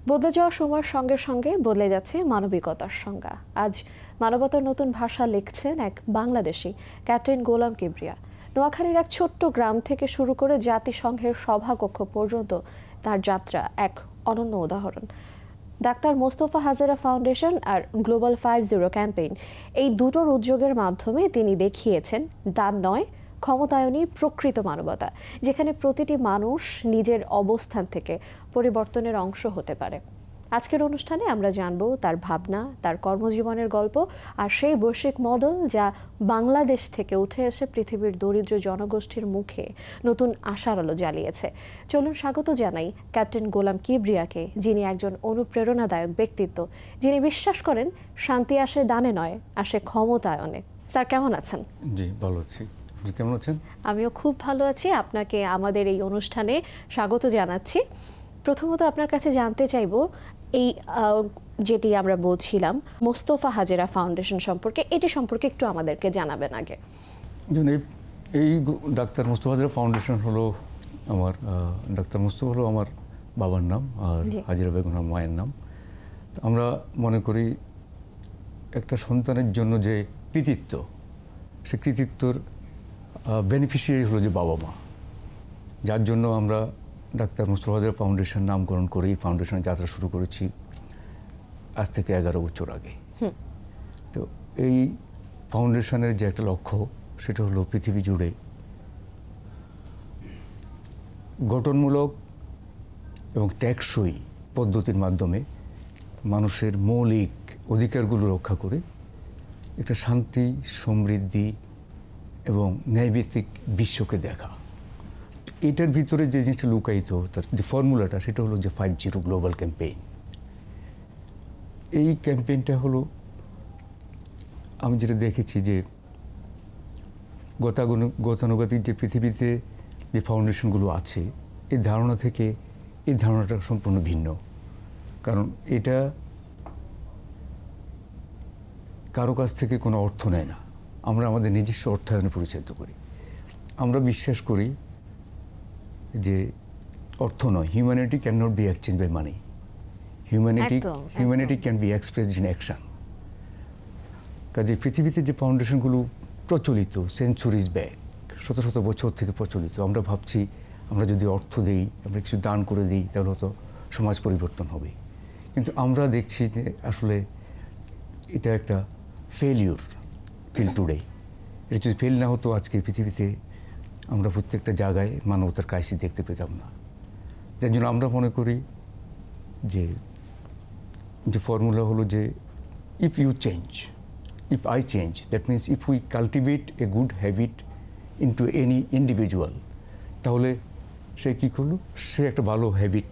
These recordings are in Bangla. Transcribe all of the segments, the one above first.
বদলে যাওয়া সময়ের সঙ্গে সঙ্গে বদলে যাচ্ছে মানবিকতার সংজ্ঞা। আজ মানবতার নতুন ভাষা লিখছেন এক বাংলাদেশি, ক্যাপ্টেন গোলাম কিবরিয়া। নোয়াখালীর এক ছোট্ট গ্রাম থেকে শুরু করে জাতিসংঘের সভাকক্ষ পর্যন্ত তার যাত্রা এক অনন্য উদাহরণ। ডাক্তার মোস্তফা হাজেরা ফাউন্ডেশন আর গ্লোবাল 50 ক্যাম্পেইন, এই দুটোর উদ্যোগের মাধ্যমে তিনি দেখিয়েছেন দান নয়, ক্ষমতায়নই প্রকৃত মানবতা, যেখানে প্রতিটি মানুষ নিজের অবস্থান থেকে পরিবর্তনের অংশ হতে পারে। আজকের অনুষ্ঠানে আমরা জানব তার ভাবনা, তার কর্মজীবনের গল্প আর সেই বৈশ্বিক মডেল যা বাংলাদেশ থেকে উঠে এসে পৃথিবীর দরিদ্র জনগোষ্ঠীর মুখে নতুন আশার আলো জ্বালিয়েছে। চলুন স্বাগত জানাই ক্যাপ্টেন গোলাম কিবরিয়াকে, যিনি একজন অনুপ্রেরণাদায়ক ব্যক্তিত্ব, যিনি বিশ্বাস করেন শান্তি আসে দানে নয়, আসে ক্ষমতায়নে। স্যার, কেমন আছেন? জি, ভালো আছি। কেমন আছেন? আমিও খুব ভালো আছি। আপনাকে আমাদের এই অনুষ্ঠানে স্বাগত জানাচ্ছি। প্রথমত আপনার কাছে জানতে চাইব, এই যেটি আমরা বলছিলাম মোস্তফা হাজেরা ফাউন্ডেশন সম্পর্কে, এটি সম্পর্কে একটু আমাদেরকে জানাবেন আগে। এই ডাক্তার মোস্তফা হাজেরা ফাউন্ডেশন হলো আমার, ডাক্তার মোস্তফা হলো আমার বাবার নাম, আর হাজেরা বেগম আমার মায়ের নাম। আমরা মনে করি একটা সন্তানের জন্য যে কৃতিত্ব, সে কৃতিত্বর বেনিফিশিয়ারি হলো যে বাবা মা, যার জন্য আমরা ডাক্তার মোস্তফা হাজেরা ফাউন্ডেশন নামকরণ করে এই ফাউন্ডেশনের যাত্রা শুরু করেছি আজ থেকে 11 বছর আগে। তো এই ফাউন্ডেশনের যে একটা লক্ষ্য, সেটা হলো পৃথিবী জুড়ে গঠনমূলক এবং টেকসই পদ্ধতির মাধ্যমে মানুষের মৌলিক অধিকারগুলো রক্ষা করে একটা শান্তি, সমৃদ্ধি এবং ন্যায়ভিত্তিক বিশ্বকে দেখা। এটার ভিতরে যে জিনিসটা লুকায়িত, তার যে ফর্মুলাটা, সেটা হলো যে 50 গ্লোবাল ক্যাম্পেইন। এই ক্যাম্পেইনটা হলো, আমি যেটা দেখেছি যে গতানুগতিক যে পৃথিবীতে যে ফাউন্ডেশনগুলো আছে, এই ধারণা থেকে এই ধারণাটা সম্পূর্ণ ভিন্ন। কারণ এটা কারো কাছ থেকে কোনো অর্থ নেয় না, আমরা আমাদের নিজস্ব অর্থায়নে পরিচালিত করি। আমরা বিশ্বাস করি যে অর্থ নয়, humanity can not be exchange by money, humanity can be expressed in action. কাজে পৃথিবীতে যে ফাউন্ডেশনগুলো প্রচলিত সেঞ্চুরিজ ব্যাক, শত শত বছর থেকে প্রচলিত, আমরা ভাবছি আমরা যদি অর্থ দিই, আমরা কিছু দান করে দিই, তাহলে হয়তো সমাজ পরিবর্তন হবে। কিন্তু আমরা দেখছি যে আসলে এটা একটা ফেলিউর টিল টুডে। এটা যদি ফেল না হতো, আজকে পৃথিবীতে আমরা প্রত্যেকটা জায়গায় মানবতার ক্রাইসিস দেখতে পেতাম না। যার জন্য আমরা মনে করি যে ফর্মুলা হলো যে if you change, if I change, that means if we cultivate a good habit into any individual, তাহলে সে কী করলো, সে একটা ভালো হ্যাবিট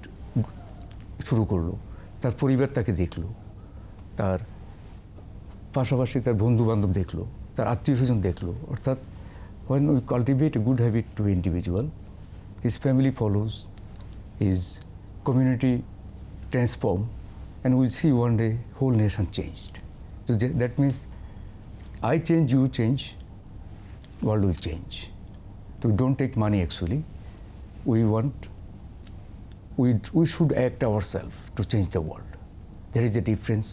শুরু করলো, তার পরিবার তাকে দেখলো, তার পাশাপাশি তার বন্ধুবান্ধব দেখলো, তার আত্মীয় স্বজন দেখলো। অর্থাৎ when we cultivate a good habit to individual, his family follows, his community transform, and we'll see one day whole nation changed. So that means I change, you change, world will change. So we don't take money actually. We should act ourselves to change the world. There is a difference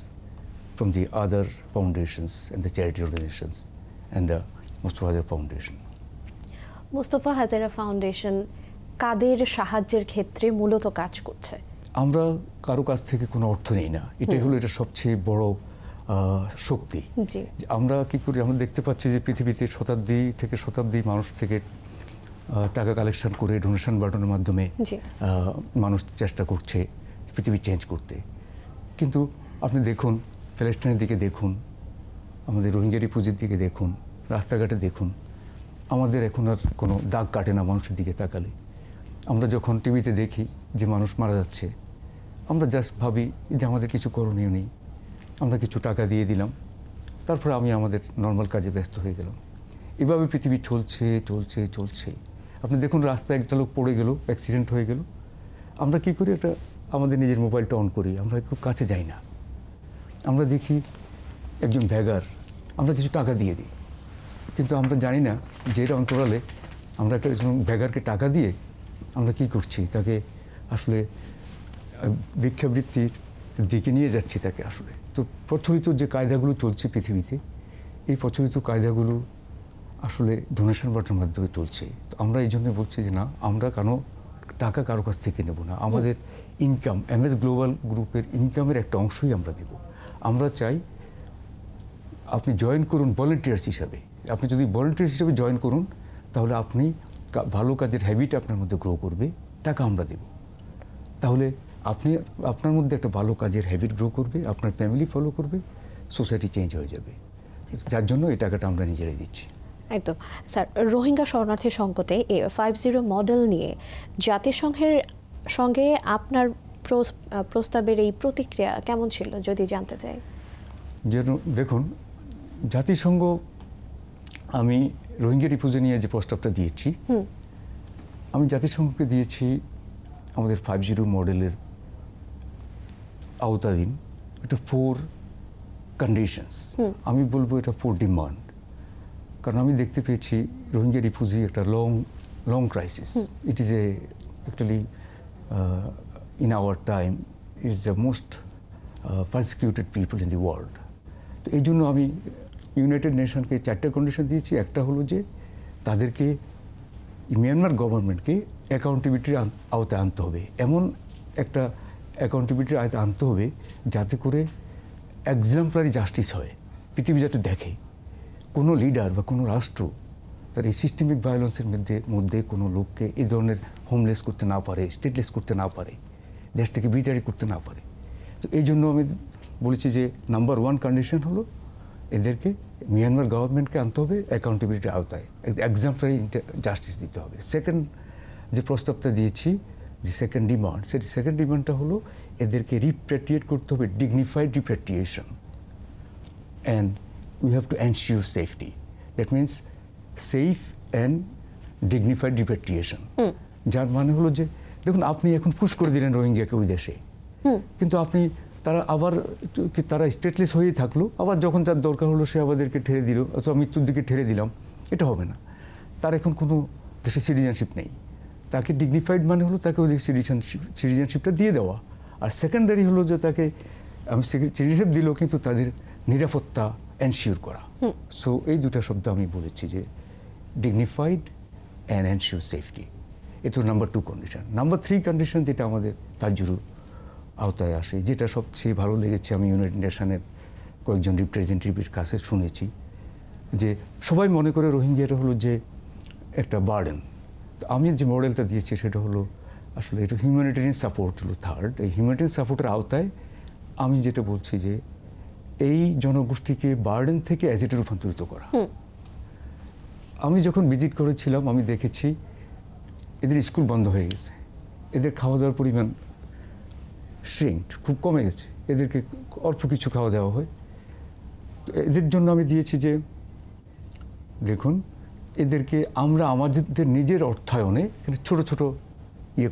from the other foundations and the charity organizations and the Mostafa Hazera foundation. Mostafa Hazera foundation কাদের সাহায্যের ক্ষেত্রে মূলত কাজ করছে? আমরা কারো কাছ থেকে কোনো অর্থ নেই না, এটাই হলো এটা সবচেয়ে বড় শক্তি। আমরা কি করি, আমরা দেখতে পাচ্ছি যে পৃথিবীতে শতাব্দী থেকে শতাব্দী মানুষ থেকে টাকা কালেকশন করে ডোনেশন বাটনের মাধ্যমে মানুষ চেষ্টা করছে পৃথিবী চেঞ্জ করতে। কিন্তু আপনি দেখুন, প্যালেস্টাইনের দিকে দেখুন, আমাদের রোহিঙ্গা রিফিউজির দিকে দেখুন, রাস্তাঘাটে দেখুন, আমাদের এখন আর কোনো দাগ কাটে না মানুষের দিকে তাকালে। আমরা যখন টিভিতে দেখি যে মানুষ মারা যাচ্ছে, আমরা জাস্ট ভাবি যে আমাদের কিছু করণীয় নেই, আমরা কিছু টাকা দিয়ে দিলাম, তারপরে আমি আমাদের নর্মাল কাজে ব্যস্ত হয়ে গেলাম। এভাবে পৃথিবী চলছে চলছে চলছে। আপনি দেখুন, রাস্তায় একটা লোক পড়ে গেল, অ্যাক্সিডেন্ট হয়ে গেল, আমরা কী করি, একটা আমাদের নিজের মোবাইলটা অন করি, আমরা খুব কাছে যাই না, আমরা দেখি একজন ব্যাগার, আমরা কিছু টাকা দিয়ে দিই। কিন্তু আমরা জানি না যে এটা অন্তরালে আমরা একটা ব্যাগারকে টাকা দিয়ে আমরা কী করছি, তাকে আসলে ভিক্ষাবৃত্তির দিকে নিয়ে যাচ্ছি তাকে আসলে। তো প্রচলিত যে কায়দাগুলো চলছে পৃথিবীতে, এই প্রচলিত কায়দাগুলো আসলে ডোনেশন বাটার মাধ্যমে চলছে। তো আমরা এই জন্য বলছি যে না, আমরা টাকা কারো কাছ থেকে নেব না। আমাদের ইনকাম, এমএস গ্লোবাল গ্রুপের ইনকামের একটা অংশই আমরা দেব। আমরা চাই আপনি জয়েন করুন ভলেন্টিয়ার্স হিসাবে। আপনি যদি ভলেন্টিয়ার্স হিসাবে জয়েন করুন, তাহলে আপনি ভালো কাজের হ্যাবিট আপনার মধ্যে গ্রো করবে, টাকা আমরা দেব। তাহলে আপনার মধ্যে একটা ভালো কাজের হ্যাবিট গ্রো করবে, আপনার ফ্যামিলি ফলো করবে, সোসাইটি চেঞ্জ হয়ে যাবে। যার জন্য এই টাকাটা আমরা নিজেরাই দিচ্ছি। একদম স্যার, রোহিঙ্গা শরণার্থী সংকটে 50 মডেল নিয়ে জাতিসংঘের সঙ্গে আপনার প্রস্তাবের এই প্রতিক্রিয়া কেমন ছিল যদি জানতে চাই? দেখুন, জাতিসংঘ, আমি রোহিঙ্গা রিফিউজি নিয়ে যে প্রস্তাবটা দিয়েছি, আমি জাতিসংঘকে দিয়েছি আমাদের 50 মডেলের আওতাধীন এটা 4 কন্ডিশনস। আমি বলবো এটা 4 ডিমান্ড। কারণ আমি দেখতে পেয়েছি রোহিঙ্গা রিফিউজি একটা long crisis. It is actually in our time is the most persecuted people in the world. তো এই জন্য আমি ইউনাইটেড নেশনকে 4টা কন্ডিশন দিয়েছি। একটা হলো যে তাদেরকে, মিয়ানমার গভর্নমেন্টকে অ্যাকাউন্টেবিলিটির আওতায় আনতে হবে। এমন একটা অ্যাকাউন্টেবিলিটির আওতায় আনতে হবে যাতে করে এক্সাম্পলারি জাস্টিস হয়, পৃথিবী যাতে দেখে কোনো লিডার বা কোনো রাষ্ট্র তার এই সিস্টেমিক ভায়োলেন্সের মধ্যে কোনো লোককে এই ধরনের হোমলেস করতে না পারে, স্টেটলেস করতে না পারে, দেশ থেকে বিতাড়ি করতে না পারে। তো এই জন্য আমি বলেছি যে নাম্বার 1 কন্ডিশন হলো এদেরকে মিয়ানমার গভর্নমেন্টকে আনতে হবে অ্যাকাউন্টেবিলিটির আওতায়, এক্সাম্পলারি জাস্টিস দিতে হবে। সেকেন্ড যে প্রস্তাবটা দিয়েছি, যে সেকেন্ড ডিমান্ড, সেই সেকেন্ড ডিমান্ডটা হলো এদেরকে রিপ্যাট্রিয়েট করতে হবে, dignified repatriation, and we have to ensure safety. That means safe and dignified repatriation. যার মানে হলো যে দেখুন, আপনি এখন পুশ করে দিলেন রোহিঙ্গাকে ওই দেশে, কিন্তু তারা স্টেটলেস হয়েই থাকলো, আবার যখন তার দরকার হলো সে আমাদেরকে ঠেলে দিল অথবা মৃত্যুর দিকে ঠেলে দিলাম, এটা হবে না। তার এখন কোনো দেশের সিটিজেনশিপ নেই। তাকে ডিগনিফাইড মানে হলো তাকে ওই সিটিজেনশিপটা দিয়ে দেওয়া। আর সেকেন্ডারি হলো যে তাকে আমি সিটিজেনশিপ দিলেও কিন্তু তাদের নিরাপত্তা এনশিওর করা। সো এই দুটা শব্দ আমি বলেছি যে ডিগনিফাইড অ্যান্ড এনশিওর সেফটি। এটা নাম্বার 2 কন্ডিশন। নাম্বার 3 কন্ডিশন যেটা আমাদের 50 আওতায় আসে, যেটা সবচেয়ে ভালো লেগেছে, আমি ইউনাইটেড নেশনের কয়েকজন রিপ্রেজেন্টেটিভের কাছে শুনেছি যে সবাই মনে করে রোহিঙ্গাটা হলো যে একটা বার্ডেন। তো আমি যে মডেলটা দিয়েছি সেটা হলো আসলে এটা হিউম্যানিটেরিয়ান সাপোর্ট হলো থার্ড। এই হিউম্যানিটেরিয়ান সাপোর্টের আওতায় আমি যেটা বলছি যে এই জনগোষ্ঠীকে বার্ডেন থেকে অ্যাসেটে রূপান্তরিত করা। আমি যখন ভিজিট করেছিলাম আমি দেখেছি এদের স্কুল বন্ধ হয়ে গেছে, এদের খাওয়া দাওয়ার পরিমাণ খুব কমে গেছে, এদেরকে অল্প কিছু খাওয়া দাওয়া হয়। তো এদের জন্য আমি দিয়েছি যে দেখুন, এদেরকে আমরা আমাদের নিজের অর্থায়নে ছোট ছোট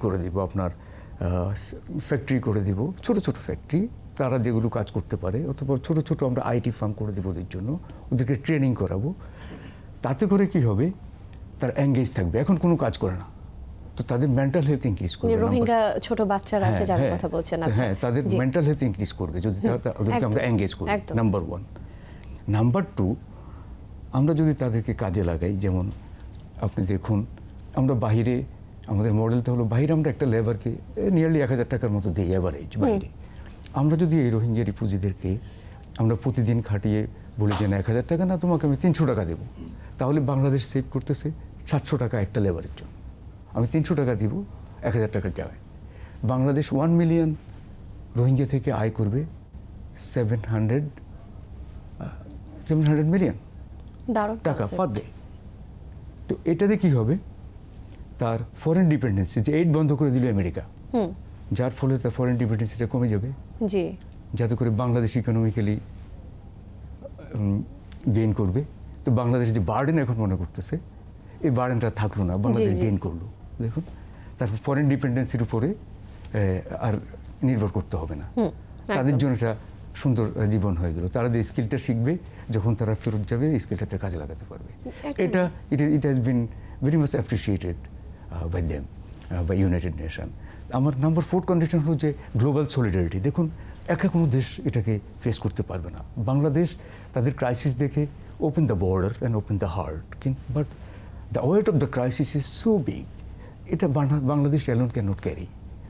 করে দিব, আপনার ফ্যাক্টরি করে দিব, ছোট ছোট ফ্যাক্টরি, তারা যেগুলো কাজ করতে পারে, অথবা ছোট ছোট আমরা আইটি ফার্ম করে দেবো ওদের জন্য, ওদেরকে ট্রেনিং করাবো। তাতে করে কি হবে, তারা এঙ্গেজ থাকবে। এখন কোনো কাজ করে না, তো তাদের মেন্টাল হেলথ ইনক্রিজ করবে। রোহিঙ্গা ছোট বাচ্চারা আছে যার কথা বলছেন, হ্যাঁ, তাদের মেন্টাল হেলথ ইনক্রিজ করবে যদি ওদেরকে আমরা এঙ্গেজ করি। নাম্বার 1। নাম্বার 2, আমরা যদি তাদেরকে কাজে লাগাই, যেমন আপনি দেখুন আমরা বাহিরে, আমাদের মডেলটা হলো বাহিরে আমরা একটা লেবারকে নিয়ারলি 1000 টাকার মতো দিই অ্যাভারেজ বাইরে। আমরা যদি এই রোহিঙ্গা রিফিউজিদেরকে আমরা প্রতিদিন খাটিয়ে বলি যে না 1000 টাকা না, তোমাকে আমি 300 টাকা দেবো, তাহলে বাংলাদেশ সেভ করতেছে 700 টাকা একটা লেবারের জন্য। আমি 300 টাকা দিব 1000 টাকার জায়গায়। বাংলাদেশ 1 মিলিয়ন রোহিঙ্গা থেকে আয় করবে 700 মিলিয়ন টাকা পার ডে। তো এটাতে কি হবে, তার ফরেন ডিপেন্ডেন্সি, যে এইড বন্ধ করে দিল আমেরিকা, যার ফলে তার ফরেন ডিপেন্ডেন্সিটা কমে যাবে, যাতে করে বাংলাদেশ ইকোনমিক্যালি গেইন করবে। তো বাংলাদেশ যে বার্ডেন এখন মনে করতেছে, এই বার্ডেনটা থাকলো না, বাংলাদেশ গেইন করলো। দেখুন, তারপর ফরেন ডিপেন্ডেন্সির উপরে আর নির্ভর করতে হবে না, তাদের জন্য একটা সুন্দর জীবন হয়ে গেল। তারা যে স্কিলটা শিখবে, যখন তারা ফেরত যাবে স্কিলটাতে কাজে লাগাতে পারবে। এটা it has been very much appreciated by them, by United Nation. আমার নাম্বার 4 কন্ডিশন হলো যে গ্লোবাল সলিডারিটি। দেখুন, একা কোনো দেশ এটাকে ফেস করতে পারবে না। বাংলাদেশ তাদের ক্রাইসিস দেখে open the border and open the heart, but the weight of the crisis is so big, এটা Bangladesh alone can not carry.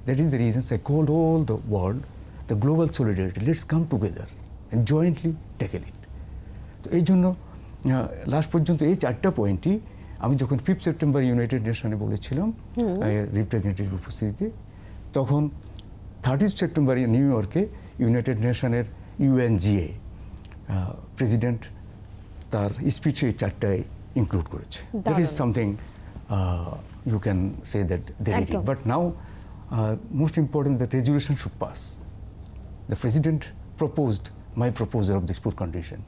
That is the reasons I called all the world the global solidarity, let's come together and jointly tackle it. তো এই জন্য লাস্ট পর্যন্ত এই 4টা পয়েন্টই আমি যখন 5 সেপ্টেম্বর ইউনাইটেড নেশনে বলেছিলাম রিপ্রেজেন্টেটিভ উপস্থিতিতে, তখন 30 সেপ্টেম্বর নিউ ইয়র্কে ইউনাইটেড নেশনের UNGA প্রেসিডেন্ট তার স্পিচে এই 4টায় ইনক্লুড করেছে। That is something you can say that they did it. But now most important that resolution should pass. The president proposed my proposal of this poor condition.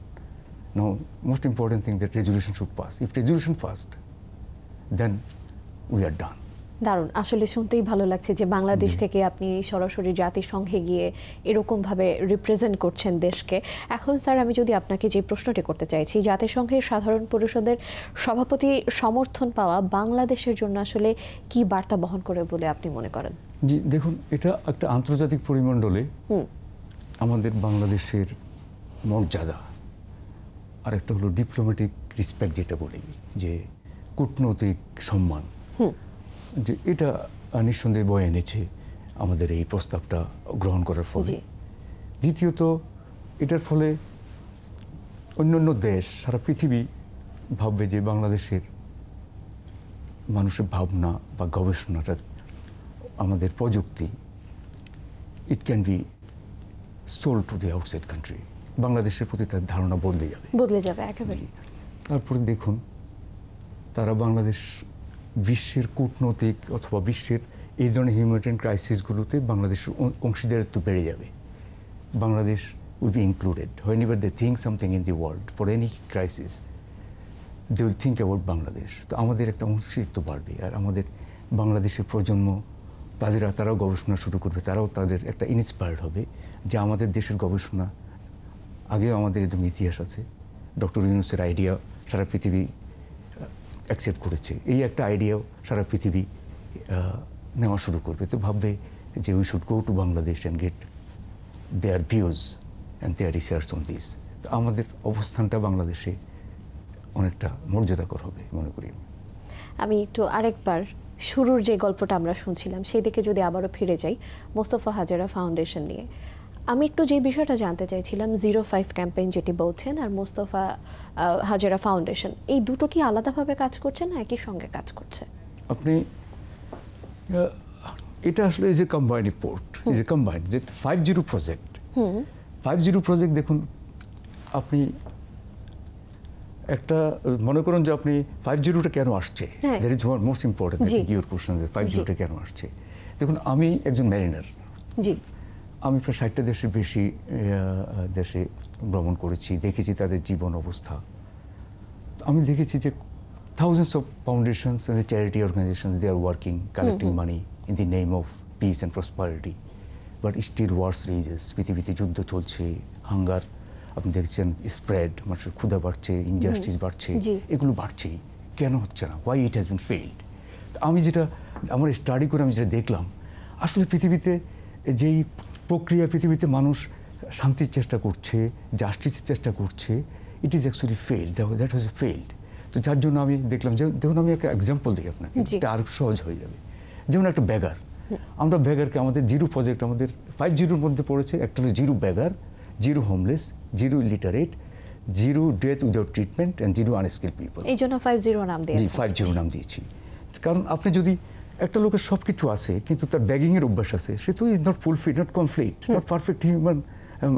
Now, most important thing that resolution should pass. If resolution passed, then we are done. দারুণ, আসলে শুনতেই ভালো লাগছে যে বাংলাদেশ থেকে আপনি সরাসরি জাতিসংঘে গিয়ে এরকমভাবে রিপ্রেজেন্ট করছেন দেশকে। এখন স্যার, আমি যদি আপনাকে যে প্রশ্নটি করতে চাইছি, জাতিসংঘের সাধারণ পরিষদের সভাপতি সমর্থন পাওয়া বাংলাদেশের জন্য আসলে কি বার্তা বহন করে বলে আপনি মনে করেন? জি, দেখুন, এটা একটা আন্তর্জাতিক পরিমণ্ডলে আমাদের বাংলাদেশের মর্যাদা, আর একটা হলো ডিপ্লোম্যাটিক রেসপেক্ট, যেটা বলি যে কূটনৈতিক সম্মান, যে এটা নিঃসন্দেহে বয়ে এনেছে আমাদের এই প্রস্তাবটা গ্রহণ করার ফলে। দ্বিতীয়ত, এটার ফলে অন্যান্য দেশ, সারা পৃথিবী ভাববে যে বাংলাদেশের মানুষের ভাবনা বা গবেষণাটা, আমাদের প্রযুক্তি, it can be sold to the outside country. বাংলাদেশের প্রতি তার ধারণা বদলে যাবে একেবারে। তারপরে দেখুন, তারা বাংলাদেশ বিশ্বের কূটনৈতিক অথবা বিশ্বের এই ধরনের হিউম্যানিটেরিয়ান ক্রাইসিসগুলোতে বাংলাদেশের অংশীদারিত্ব বেড়ে যাবে। Bangladesh will be included whenever they think something in the world for any crisis, they will think about Bangladesh. তো আমাদের একটা অংশীদারিত্ব বাড়বে, আর আমাদের বাংলাদেশের প্রজন্ম তারাও গবেষণা শুরু করবে, তারাও তাদের একটা ইন্সপায়ার্ড হবে যে আমাদের দেশের গবেষণা, আগেও আমাদের এরকম ইতিহাস আছে। ডক্টর ইউনূসের আইডিয়া সারা পৃথিবী অ্যাকসেপ্ট করেছে, এই একটা আইডিয়াও সারা পৃথিবী নেওয়া শুরু করবে। তো ভাববে যে we should go to Bangladesh and get their views and their research on this. তো আমাদের অবস্থানটা বাংলাদেশে অনেকটা মর্যাদাকর হবে মনে করি। আমি একটু আরেকবার শুরুর যে গল্পটা আমরা শুনছিলাম সেই দিকে যদি আবারও ফিরে যাই, মোস্তফা হাজেরা ফাউন্ডেশন নিয়ে আমি একটু যে বিষয়টা জানতে চাইছিলাম, 05 ক্যাম্পেইন যেটি বলছেন আর মোস্তফা হাজেরা ফাউন্ডেশন, এই দুটো কি আলাদাভাবে কাজ করছে না একই সঙ্গে কাজ করছে? আপনি এটা আসলে এই যে কম্বাইন্ড রিপোর্ট, এই যে কম্বাইন্ড যে 50 প্রজেক্ট, 50 প্রজেক্ট, দেখুন আপনি একটা মনে করুন যে আপনি 50টা কেন আসছে, that is most important your question, 50টা কেন আসছে। দেখুন, আমি একজন ম্যারিনার, আমি প্রায় 60টা দেশের বেশি দেশে ভ্রমণ করেছি, দেখেছি তাদের জীবন অবস্থা। আমি দেখেছি যে thousands of foundations and the charity organizations, they are working, collecting money in the name of peace and prosperity, but still wars rages, পৃথিবীতে যুদ্ধ চলছে, হাঙ্গার আপনি দেখছেন স্প্রেড, মানুষের ক্ষুধা বাড়ছে, ইনজাস্টিস বাড়ছে, এগুলো বাড়ছেই, কেন হচ্ছে না? Why it has bin failed? আমি যেটা আমার স্টাডি করে আমি যেটা দেখলাম, আসলে পৃথিবীতে যেই প্রক্রিয়া, পৃথিবীতে মানুষ শান্তির চেষ্টা করছে, জাস্টিসের চেষ্টা করছে, it is actually failed, that was failed. তো যার জন্য আমি দেখলাম যে, দেখুন আমি একটা এক্সাম্পল দিই আপনাকে, এটা আরও সহজ হয়ে যাবে। যেমন একটা ব্যাগার, আমরা ব্যাগারকে আমাদের 0 প্রজেক্ট আমাদের 50 মধ্যে পড়েছে। একটা হলো 0 ব্যাগার, 0 homeless, 0 illiterate, 0 death without treatment and 0 unskilled people. এই জন্য 50 নাম দিয়েছি। 50 নাম দিয়েছি, কারণ আপনি যদি একটা লোকের সব কিছু আছে কিন্তু তার ব্যাগিংয়ের অভ্যাস আছে, সে তো is not fulfil, not complete, not perfect human,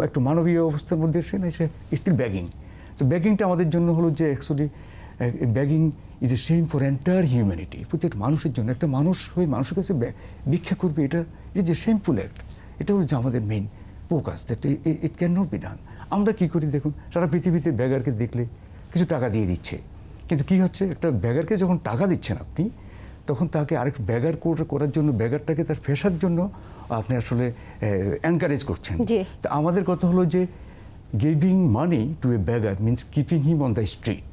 একটা মানবীয় অবস্থার মধ্যে সে না, সে স্টিল ব্যাগিং। তো ব্যাগিংটা আমাদের জন্য হলো যে actually bagging is a same for entire humanity. প্রত্যেকটা মানুষের জন্য, একটা মানুষ হয়ে মানুষের কাছে ভিক্ষা করবে, এটা ইজ এ শেমফুল অ্যাক্ট। এটা হলো যে আমাদের main focus, that it can not be done. আমরা কী করি দেখুন, সারা পৃথিবীতে ব্যাগারকে দেখলে কিছু টাকা দিয়ে দিচ্ছে, কিন্তু কি হচ্ছে, একটা ব্যাগারকে যখন টাকা দিচ্ছেন আপনি, তখন তাকে আরেক ব্যাগার করার জন্য, ব্যাগারটাকে তার ফেসার জন্য আপনি আসলে এনকারেজ করছেন। তা আমাদের কথা হলো যে giving money to a beggar means keeping him on the street,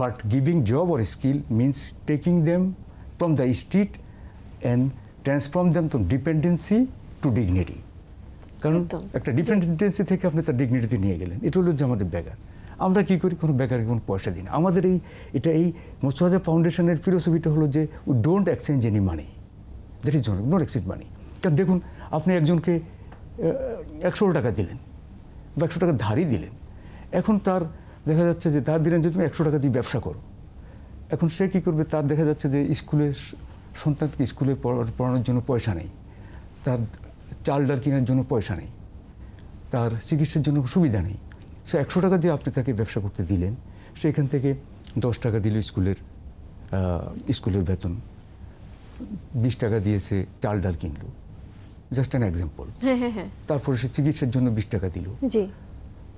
but giving job or skill means taking them from the street and transform them from dependency to dignity. কারণ একদম। একটা ডিপেন্ডেন্সি থেকে আপনি তার ডিগনিটিতে নিয়ে গেলেন, এটা হলো যে আমাদের বেগার। আমরা কি করি, কোনো বেগারকে কোনো পয়সা দিই না। আমাদের এই মোস্তফা ফাউন্ডেশনের ফিলোসফিটা হলো যে we don't exchange any money, that is not exchange মানি। কারণ দেখুন, আপনি একজনকে 100 টাকা দিলেন বা 100 টাকা ধারই দিলেন, এখন তার দেখা যাচ্ছে যে তার দিলেন যে তুমি 100 টাকা দিয়ে ব্যবসা করো। এখন সে কী করবে, তার দেখা যাচ্ছে যে স্কুলের সন্তানকে স্কুলে পড়ানোর জন্য পয়সা নেই, তার চাল ডাল কেনার জন্য পয়সা নেই, তার চিকিৎসার জন্য সুবিধা নেই। সে 100 টাকা দিয়ে আপনি তাকে ব্যবসা করতে দিলেন, সেখান থেকে 10 টাকা দিল স্কুলের বেতন, 20 টাকা দিয়েছে চাল ডাল কিনলো, জাস্ট অ্যান এক্সাম্পল। তারপরে সে চিকিৎসার জন্য 20 টাকা দিল।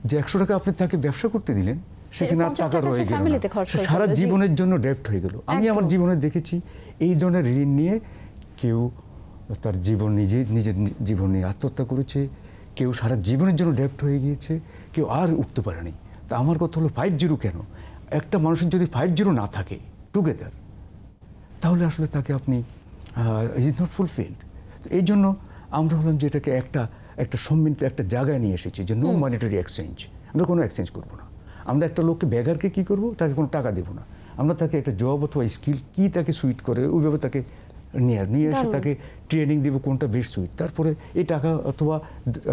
যে 100 টাকা আপনি তাকে ব্যবসা করতে দিলেন, সেখানে আর টাকা রয়ে গেল না, সে সারা জীবনের জন্য ডেপ্ট হয়ে গেল। আমি আমার জীবনে দেখেছি এই ধরনের ঋণ নিয়ে কেউ তার নিজের জীবন নিয়ে আত্মহত্যা করেছে, কেউ সারা জীবনের জন্য ডেপ্ট হয়ে গিয়েছে, কেউ আর উঠতে পারেনি। তা আমার কথা হলো 50 কেন? একটা মানুষের যদি 50 না থাকে টুগেদার, তাহলে আসলে তাকে আপনি ইজ নট ফুলফিলড। তো এই জন্য আমরা হলাম যে এটাকে একটা সম্মিলিত একটা জায়গায় নিয়ে এসেছি যে নো মনিটারি এক্সচেঞ্জ, আমরা কোনো এক্সচেঞ্জ করবো না। আমরা একটা লোককে বেগারকে কী করবো, তাকে কোনো টাকা দেবো না, আমরা তাকে একটা জব অথবা স্কিল কী তাকে সুইট করে ওইভাবে তাকে নিয়ে এসে তাকে ট্রেনিং দেবো কোনটা বেস্ট সুইট। তারপরে এই টাকা অথবা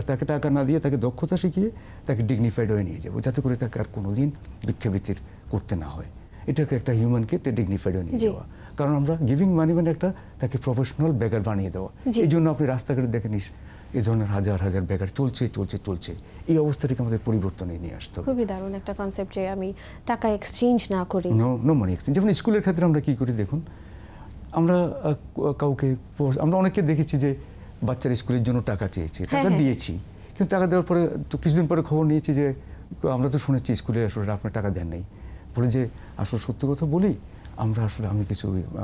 তাকে টাকা না দিয়ে তাকে দক্ষতা শিখিয়ে তাকে ডিগনিফাইড হয়ে নিয়ে যাবো, যাতে করে তাকে আর কোনো দিন ভিক্ষাবৃত্তির করতে না হয়। এটাকে একটা হিউম্যানকে ডিগনিফাইড হয়ে নিয়ে যাওয়া। কারণ আমরা গিভিং মানি মানে একটা তাকে প্রফেশনাল বেগার বানিয়ে দেওয়া। এই জন্য আপনি রাস্তাঘাটে দেখেন এই ধরনের হাজার হাজার বেগার চলছে। এই অবস্থাটিকে আমাদের পরিবর্তনে নিয়ে আসতে হবে। খুবই দারুণ একটা কনসেপ্ট যে আমি টাকা এক্সচেঞ্জ না করি, নো মানি এক্সচেঞ্জ। যেমন স্কুলের ক্ষেত্রে আমরা কি করি দেখুন, আমরা অনেককে দেখেছি যে বাচ্চার স্কুলের জন্য টাকা চেয়েছে, টাকা দিয়েছি, কিন্তু টাকা দেওয়ার পরে তো কিছুদিন পরে খবর নিয়েছি যে আমরা তো শুনেছি স্কুলে আসলে আপনার টাকা দেন নাই। বলে যে আসলে সত্যি কথা বলি,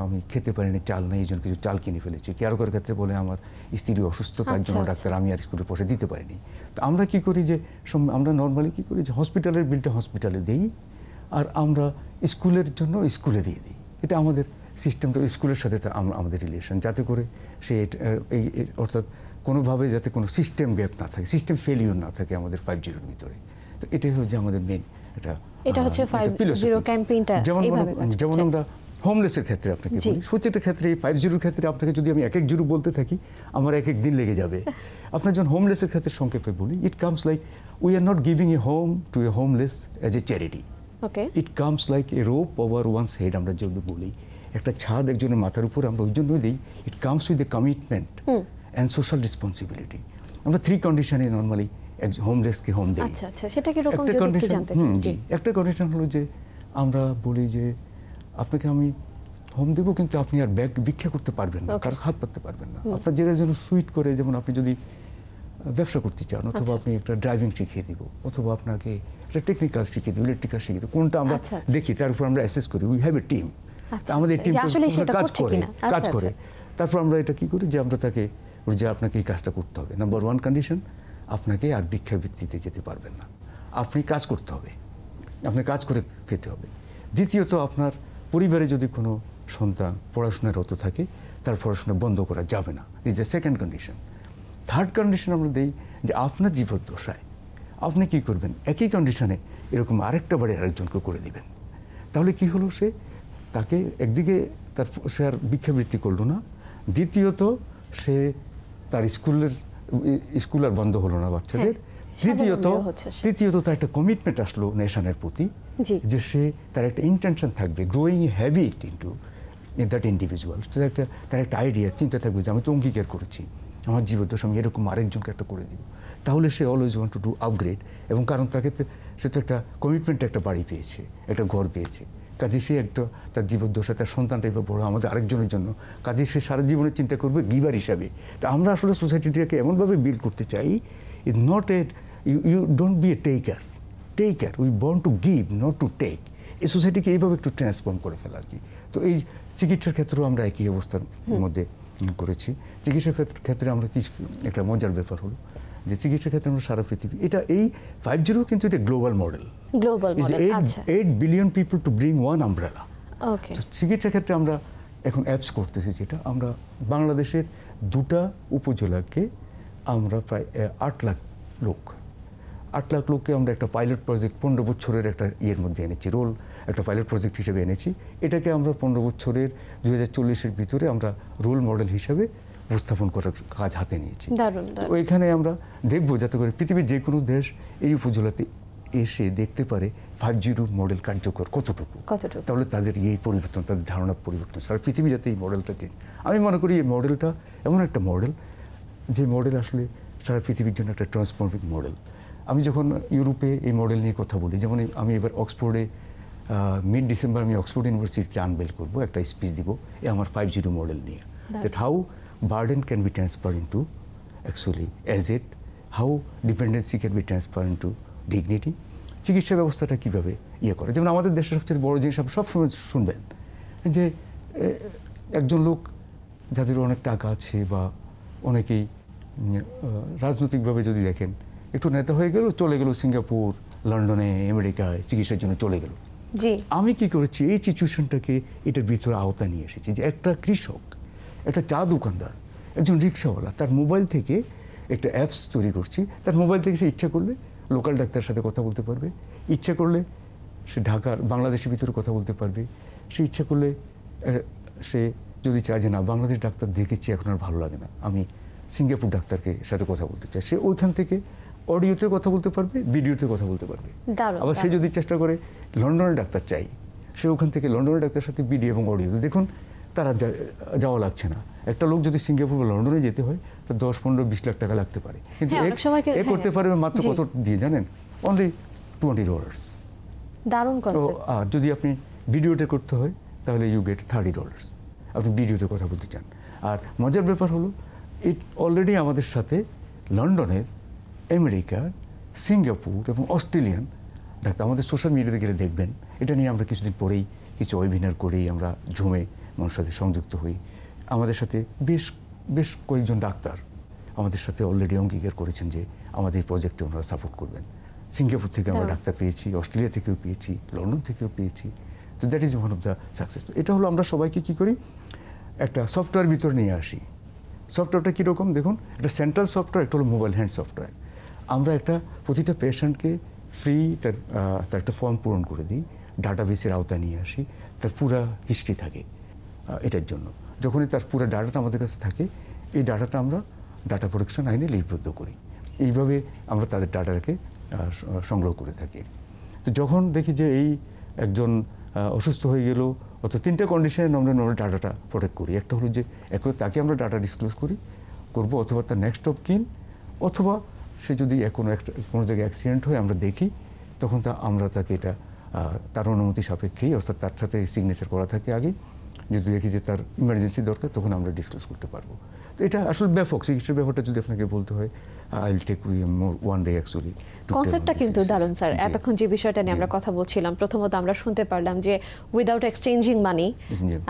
আমি খেতে পারিনি, চাল নেই, এই জন্য কিছু চাল কিনে ফেলেছি। কারো ক্ষেত্রে বলে আমার স্ত্রী অসুস্থ, তার জন্য ডাক্তার আমি আর স্কুলে পয়সা দিতে পারিনি। তো আমরা কি করি যে আমরা নর্মালি কি করি যে হসপিটালের বিলটা হসপিটালে দিই, আর আমরা স্কুলের জন্য স্কুলে দিয়ে দিই। এটা আমাদের সিস্টেমটা, স্কুলের সাথে আমাদের রিলেশন, যাতে করে সে অর্থাৎ কোনোভাবে যাতে কোনো সিস্টেম গ্যাপ না থাকে, সিস্টেম ফেলিওর না থাকে আমাদের 50 ভিতরে। তো এটাই হচ্ছে আমাদের মেন এটা হচ্ছে 50 ক্যাম্পেইনটা। যেমন আমরা হোমলেসের ক্ষেত্রে আপনাকে বলি, প্রত্যেকটা ক্ষেত্রে এই 50 ক্ষেত্রে আপনাকে যদি আমি 1 বলতে থাকি আমার 1 দিন লেগে যাবে। আপনার যখন হোমলেসের ক্ষেত্রে সংক্ষেপে বলি, it comes like we are not giving a home to a homeless as a charity, it comes like a rope over one's head. আমরা যদি বলি একটা ছাদ একজনের মাথার উপর আমরা ওই জন্য দিই, it comes with a commitment and social responsibility. আমরা 3 কন্ডিশনে নর্মালি হোমলেসকে হোম দিই। সেটা কি রকম যদি একটু জানতে চাই। একটা কন্ডিশন হলো যে আমরা বলি যে আপনাকে আমি হোম দেবো, কিন্তু আপনি আর ভিক্ষা করতে পারবেন না, কারো হাত পাততে পারবেন না। আপনার যেটার জন্য সুইট করে, যেমন আপনি যদি ব্যবসা করতে চান, অথবা আপনি একটা ড্রাইভিং শিখিয়ে দিব, অথবা আপনাকে একটা টেকনিক্যাল শিখিয়ে দিব, ইলেকট্রিক্যাল শিখিয়ে দিব, কোনটা আমরা দেখি, তার উপর আমরা অ্যাসেস করি। উই হ্যাভ এ টিম, আমাদের টিম কাজ করে। তারপর আমরা এটা কি করি যে আমরা তাকে যে আপনাকে এই কাজটা করতে হবে। নাম্বার 1 কন্ডিশন, আপনাকে আর ভিক্ষাবৃত্তিতে যেতে পারবেন না, আপনি কাজ করতে হবে, আপনি কাজ করে খেতে হবে। দ্বিতীয়ত, আপনার পরিবারে যদি কোনো সন্তান পড়াশোনারত থাকে, তার পড়াশোনা বন্ধ করা যাবে না, this is the second condition. Third condition আমরা দিই যে আপনার জীবদ্দশায় আপনি কি করবেন, একই কন্ডিশনে এরকম আরেকটা বাড়ি আরেকজনকে করে দিবেন। তাহলে কি হলো, তাকে একদিকে সে আর ভিক্ষাবৃত্তি করলো না, দ্বিতীয়ত সে তার স্কুল আর বন্ধ হলো না বাচ্চাদের, তৃতীয়ত তার একটা কমিটমেন্ট আসলো নেশনের প্রতি, যে তার একটা ইন্টেনশন থাকবে, growing a habit into that individual. তার একটা আইডিয়া, চিন্তা থাকবে যে আমি তো অঙ্গীকার করেছি আমার জীবদ্দশা আমি এরকম আরেকজনকে একটা করে দিব। তাহলে সে always want to do upgrade, এবং কারণ সে তো একটা কমিটমেন্ট, একটা বাড়ি পেয়েছে, একটা ঘর পেয়েছে, কাজে সে একটা তার জীবদ্দশা, তার সন্তানটা এবার বড় আমাদের আরেকজনের জন্য, কাজে সে সারা জীবনের চিন্তা করবে গিভার হিসাবে। তা আমরা আসলে সোসাইটিটাকে এমনভাবে বিল্ড করতে চাই, is not a you don't be a taker, we born to give, not to take. এই সোসাইটিকে এইভাবে একটু ট্রান্সফর্ম করে ফেলা আর কি। তো এই চিকিৎসার ক্ষেত্রেও আমরা একই অবস্থার মধ্যে করেছি। চিকিৎসার ক্ষেত্রে আমরা কি একটা মজার ব্যাপার হলো যে চিকিৎসার ক্ষেত্রে আমরা সারা পৃথিবী, এই 50 কিন্তু এটা global model, 8 billion people to bring one umbrella. চিকিৎসার ক্ষেত্রে আমরা এখন অ্যাপস করতেছি, যেটা আমরা বাংলাদেশের দুটা উপজেলাকে আমরা প্রায় 8 লাখ লোক 8 লাখ লোককে আমরা একটা পাইলট প্রজেক্ট 15 বছরের একটা ইয়ের মধ্যে এনেছি, একটা পাইলট প্রজেক্ট হিসেবে এনেছি। এটাকে আমরা 15 বছরের 2040-এর ভিতরে আমরা রোল মডেল হিসেবে উপস্থাপন করার কাজ হাতে নিয়েছি। ওইখানে আমরা দেখব যাতে করে পৃথিবীর যে কোনো দেশ এই উপজেলাতে এসে দেখতে পারে 5G মডেল কার্যকর কতটুকু, তাহলে তাদের এই পরিবর্তন, তাদের ধারণা পরিবর্তন, সারা পৃথিবী যাতে এই মডেলটা চেঞ্জ। আমি মনে করি এই মডেলটা এমন একটা মডেল যে মডেল আসলে সারা পৃথিবীর জন্য একটা ট্রান্সফর্মিং মডেল। আমি যখন ইউরোপে এই মডেল নিয়ে কথা বলি, যেমন আমি এবার অক্সফোর্ডে মিড ডিসেম্বর আমি অক্সফোর্ড ইউনিভার্সিটিকে আনবেল করবো, একটা স্পিচ দিব আমার 5G মডেল নিয়ে, that how burden can be transferred into actually asset, how dependency can be transferred into dignity, চিকিৎসা ব্যবস্থাটা কীভাবে করে। যেমন আমাদের দেশের সবচেয়ে বড় জিনিস আপনি সবসময় শুনবেন যে একজন লোক যাদের অনেক টাকা আছে বা অনেকেই রাজনৈতিকভাবে যদি দেখেন একটু নেতা হয়ে গেল, চলে গেল সিঙ্গাপুর, লন্ডনে, আমেরিকায় চিকিৎসার জন্য চলে গেল। আমি কি করেছি, এই সিচুয়েশনটাকে এটার ভিতরে আওতায় নিয়ে এসেছি যে একটা কৃষক, একটা চা দোকানদার, একজন রিক্সাওয়ালা তার মোবাইল থেকে একটা অ্যাপস তৈরি করছি, তার মোবাইল থেকে সে ইচ্ছা করলে লোকাল ডাক্তারের সাথে কথা বলতে পারবে, ইচ্ছা করলে সে ঢাকার বাংলাদেশের ভিতরে কথা বলতে পারবে, সে ইচ্ছা করলে সে যদি চায় যে না বাংলাদেশ ডাক্তার দেখেছি এখন আর ভালো লাগে না, আমি সিঙ্গাপুর ডাক্তারকে সাথে কথা বলতে চাই, সে ওইখান থেকে অডিওতে কথা বলতে পারবে, ভিডিওতে কথা বলতে পারবে। আবার সে যদি চেষ্টা করে লন্ডনের ডাক্তার চাই, সে ওখান থেকে লন্ডনের ডাক্তারের সাথে ভিডিও এবং অডিওতে, দেখুন তারা যাওয়া লাগছে না। একটা লোক যদি সিঙ্গাপুর বা লন্ডনে যেতে হয় তো 10, 15, 20 লাখ টাকা লাগতে পারে, কিন্তু করতে পারবে মাত্র কত দিয়ে জানেন? অনলি $20। দারুণ কনসেপ্ট। আর যদি আপনি ভিডিওতে করতে হয় তাহলে ইউ গেট $30, আপনি ভিডিওতে কথা বলতে চান। আর মজার ব্যাপার হলো অলরেডি আমাদের সাথে লন্ডনের, আমেরিকার, সিঙ্গাপুর এবং অস্ট্রেলিয়ান ডাক্তার, আমাদের সোশ্যাল মিডিয়াতে গেলে দেখবেন, এটা নিয়ে আমরা কিছুদিন পরেই কিছু ওয়েবিনার করেই আমরা জুমে মানুষের সাথে সংযুক্ত হই। আমাদের সাথে বেশ কয়েকজন ডাক্তার আমাদের সাথে অলরেডি অঙ্গীকার করেছেন যে আমাদের প্রজেক্টে ওনারা সাপোর্ট করবেন। সিঙ্গাপুর থেকে আমরা ডাক্তার পেয়েছি, অস্ট্রেলিয়া থেকেও পেয়েছি, লন্ডন থেকেও পেয়েছি। তো that is one of the success. এটা হলো আমরা সবাইকে কী করি, একটা সফটওয়্যার ভিতরে নিয়ে আসি। সফটওয়্যারটা কীরকম দেখুন, একটা সেন্ট্রাল সফটওয়্যার, একটা হলো মোবাইল হ্যান্ড সফটওয়্যার। আমরা প্রতিটা পেশেন্টকে ফ্রি তার একটা ফর্ম পূরণ করে দিই, ডাটাবেসের আওতায় নিয়ে আসি, তার পুরা হিস্ট্রি থাকে এটার জন্য। যখনই তার পুরো ডাটাটা আমাদের কাছে থাকে, এই ডাটাটা আমরা ডাটা প্রোটেকশন আইনে লিপিবদ্ধ করি। এইভাবে আমরা তাদের ডাটাকে সংগ্রহ করে থাকি। তো যখন দেখি যে এই একজন অসুস্থ হয়ে গেল, অথবা 3টা কন্ডিশনে আমরা ডাটাটা প্রোটেক্ট করি। একটা হলো যে তাকে আমরা ডাটা ডিসক্লোজ করবো, অথবা তার নেক্সট অফ কিন, অথবা সে যদি কোনো জায়গায় অ্যাক্সিডেন্ট হয় আমরা দেখি, তখন আমরা তাকে এটা তার অনুমতি সাপেক্ষেই, অর্থাৎ তার সাথে সিগনেচার করা থাকে আগে, যদি দেখি যে তার ইমার্জেন্সি দরকার তখন আমরা ডিসক্লোজ করতে পারবো। তো এটা আসলে ব্যাপক চিকিৎসার ব্যাপারটা যদি আপনাকে বলতে হয়, I will take one day actually. কনসেপ্টটা কিন্তু দারুণ স্যার। এতক্ষণ যে বিষয়টা নিয়ে আমরা কথা বলছিলাম, প্রথমত আমরা শুনতে পারলাম যে উইদাউট এক্সচেঞ্জিং মানি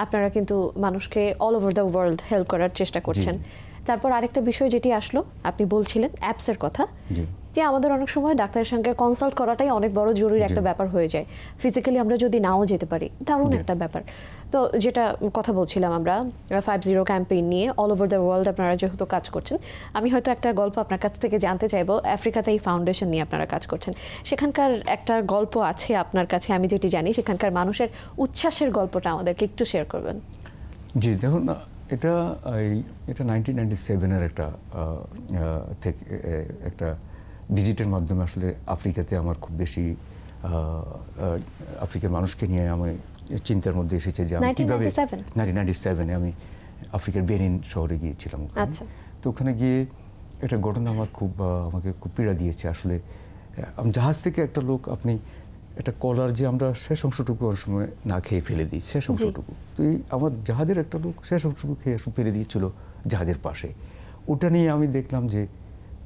আপনারা কিন্তু মানুষকে all over the world help করার চেষ্টা করছেন। তারপর আরেকটা বিষয় যেটি আসলো, আপনি বলছিলেন অ্যাপসের কথা, যে আমাদের অনেক সময় ডাক্তারের সঙ্গে কনসাল্ট করাটাই অনেক বড় জরুরি একটা ব্যাপার হয়ে যায়। ফিজিক্যালি আমরা যদি নাও যেতে পারি, দারুণ একটা ব্যাপার। তো যেটা কথা বলছিলাম আমরা 5-0 ক্যাম্পেইন নিয়ে অল ওভার দ্য ওয়ার্ল্ড আপনারা যেহেতু কাজ করছেন, আমি হয়তো একটা গল্প আপনার কাছ থেকে জানতে চাইবো। আফ্রিকাতে এই ফাউন্ডেশন নিয়ে আপনারা কাজ করছেন, সেখানকার একটা গল্প আছে আপনার কাছে, আমি যেটি জানি সেখানকার মানুষের উচ্ছ্বাসের গল্পটা আমাদেরকে একটু শেয়ার করবেন। জি দেখুন, এটা 1997-এর একটা ভিজিটের মাধ্যমে আসলে আফ্রিকাতে আমার খুব বেশি আফ্রিকার মানুষকে নিয়ে আমি চিন্তার মধ্যে এসেছে যে আমি কীভাবে 1997-এ আমি আফ্রিকার বেনিন শহরে গিয়েছিলাম। তো ওখানে গিয়ে একটা ঘটনা আমাকে খুব পীড়া দিয়েছে। আসলে জাহাজ থেকে একটা লোক, আপনি একটা কলার যে আমরা শেষ অংশটুকু অনেক সময় না খেয়ে ফেলে দিই, শেষ অংশটুকু, তো আমার জাহাজের একটা লোক শেষ অংশটুকু খেয়ে ফেলে দিয়েছিল জাহাজের পাশে। ওটা নিয়ে আমি দেখলাম যে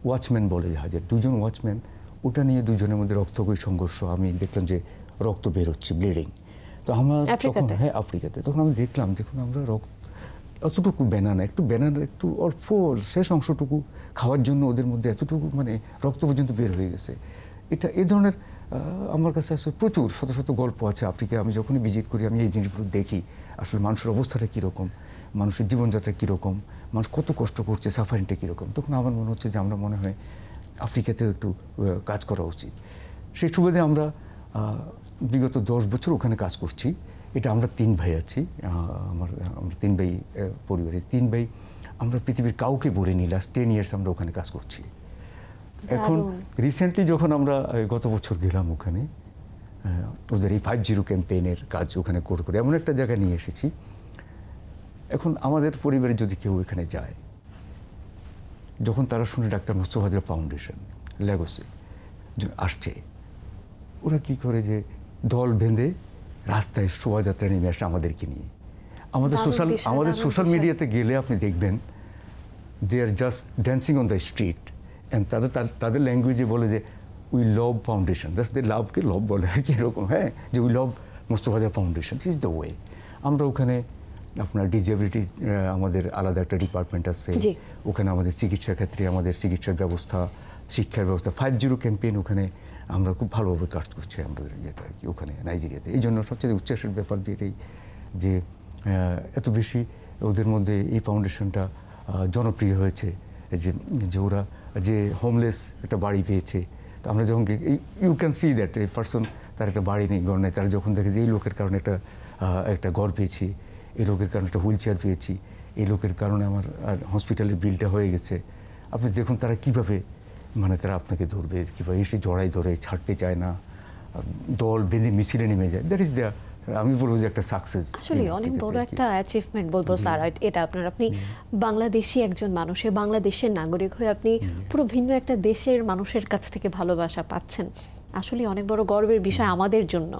ওয়াচম্যান বলে জাহাজের, 2জন ওয়াচম্যান, ওটা নিয়ে 2জনের মধ্যে রক্তক্ষয়ী সংঘর্ষ। আমি দেখলাম যে রক্ত বের হচ্ছে, ব্লিডিং। তো আমার তখন আফ্রিকাতে তখন আমি দেখলাম, দেখুন আমরা অতটুকু একটু অল্প শেষ অংশটুকু খাওয়ার জন্য ওদের মধ্যে এতটুকু রক্ত পর্যন্ত বের হয়ে গেছে। এই ধরনের আমার কাছে আসলে প্রচুর শত শত গল্প আছে আফ্রিকায়। আমি যখনই ভিজিট করি আমি এই জিনিসগুলো দেখি, আসলে মানুষের অবস্থাটা কীরকম। মানুষের জীবনযাত্রা কীরকম, মানুষ কত কষ্ট করছে, সাফারিংটা কীরকম, তখন আমার মনে হচ্ছে যে আমরা মনে হয় আফ্রিকাতেও একটু কাজ করা উচিত। সেই সুবাদে আমরা বিগত 10 বছর ওখানে কাজ করছি। এটা আমরা 3 ভাই আছি, আমরা 3 ভাই পরিবারে 3 ভাই, আমরা পৃথিবীর কাউকে বলিনি। লাস্ট 10 ইয়ার্স আমরা ওখানে কাজ করছি। এখন রিসেন্টলি যখন আমরা গত বছর গেলাম ওখানে, ওদের এই 50 ক্যাম্পেইনের কাজ ওখানে করে এমন একটা জায়গায় নিয়ে এসেছি। এখন আমাদের পরিবারে যদি কেউ এখানে যায়, যখন তারা শুনে ডাক্তার মুস্তফা হাজরা ফাউন্ডেশন ল্যাগোসে আসছে, ওরা কি করে যে দল বেঁধে রাস্তায় শোভাযাত্রা নেমে আসে আমাদেরকে নিয়ে। আমাদের সোশ্যাল মিডিয়াতে গেলে আপনি দেখবেন they are just dancing on the street, and তাদের ল্যাঙ্গুয়েজে বলে যে we love foundation, just they লাভকে লভ বলে আর কি, এরকম, হ্যাঁ, যে we love Mustafa Hajra foundation, this is the way. আমরা ওখানে আপনার ডিসেবিলিটি আমাদের আলাদা একটা ডিপার্টমেন্ট আছে, ওখানে আমাদের চিকিৎসা ক্ষেত্রে আমাদের চিকিৎসার ব্যবস্থা, শিক্ষার ব্যবস্থা, 50 ক্যাম্পেইন ওখানে আমরা খুব ভালোভাবে কাজ করছি আমাদের যেটা আর কি ওখানে নাইজেরিয়াতে। এই জন্য সবচেয়ে উচ্ছ্বাসের ব্যাপার যে এটাই যে এত বেশি ওদের মধ্যে এই ফাউন্ডেশনটা জনপ্রিয় হয়েছে, যে ওরা যে হোমলেস একটা বাড়ি পেয়েছে। তো আমরা যখন you can see that a person, তার একটা বাড়ি নেই, ঘর নেই, তারা যখন দেখে যে এই লোকের কারণে একটা ঘর পেয়েছি, এই লোকের কারণে একটা হুইল চেয়ার পেয়েছি, এই লোকের কারণে আমার হসপিটালের বিলটা হয়ে গেছে, আপনি দেখুন তারা কীভাবে মানে তারা আপনাকে ধরবে, কীভাবে এসে জড়াই ধরে, ছাড়তে চায় না, দল বেঁধে মিছিলে নেমে যায়। দ্যাট ইজ দ্য, আমি বলবো যে একটা সাকসেস, আসলে অনেক বড় একটা অ্যাচিভমেন্ট বলবো স্যার এটা আপনার। আপনি বাংলাদেশি একজন মানুষ, বাংলাদেশের নাগরিক হয়ে আপনি পুরো ভিন্ন একটা দেশের মানুষের কাছ থেকে ভালোবাসা পাচ্ছেন, আসলে অনেক বড় গর্বের বিষয় আমাদের জন্য।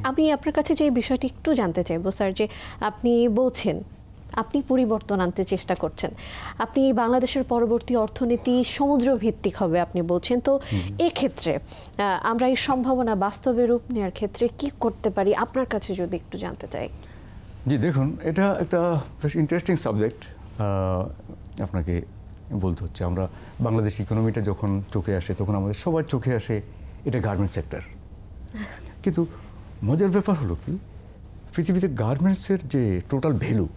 আমি আপনার কাছে যে বিষয়টি একটু জানতে চাইবো স্যার, যে আপনি বলছেন আপনি পরিবর্তন আনতে চেষ্টা করছেন, আপনি বাংলাদেশের পরবর্তী অর্থনীতি সমুদ্র ভিত্তিক হবে আপনি বলছেন, তো এক্ষেত্রে আমরা এই সম্ভাবনা বাস্তবে রূপ নেওয়ার ক্ষেত্রে কি করতে পারি আপনার কাছে যদি একটু জানতে চাই। জি দেখুন, এটা একটা বেশ ইন্টারেস্টিং সাবজেক্ট আপনাকে বলতে হচ্ছে। আমরা বাংলাদেশ ইকোনমিটা যখন চোখে আসে তখন আমাদের সবার চোখে আসে এটা গার্মেন্টস সেক্টর, কিন্তু মজার ব্যাপার হলো কি, পৃথিবীতে গার্মেন্টসের যে টোটাল ভ্যালু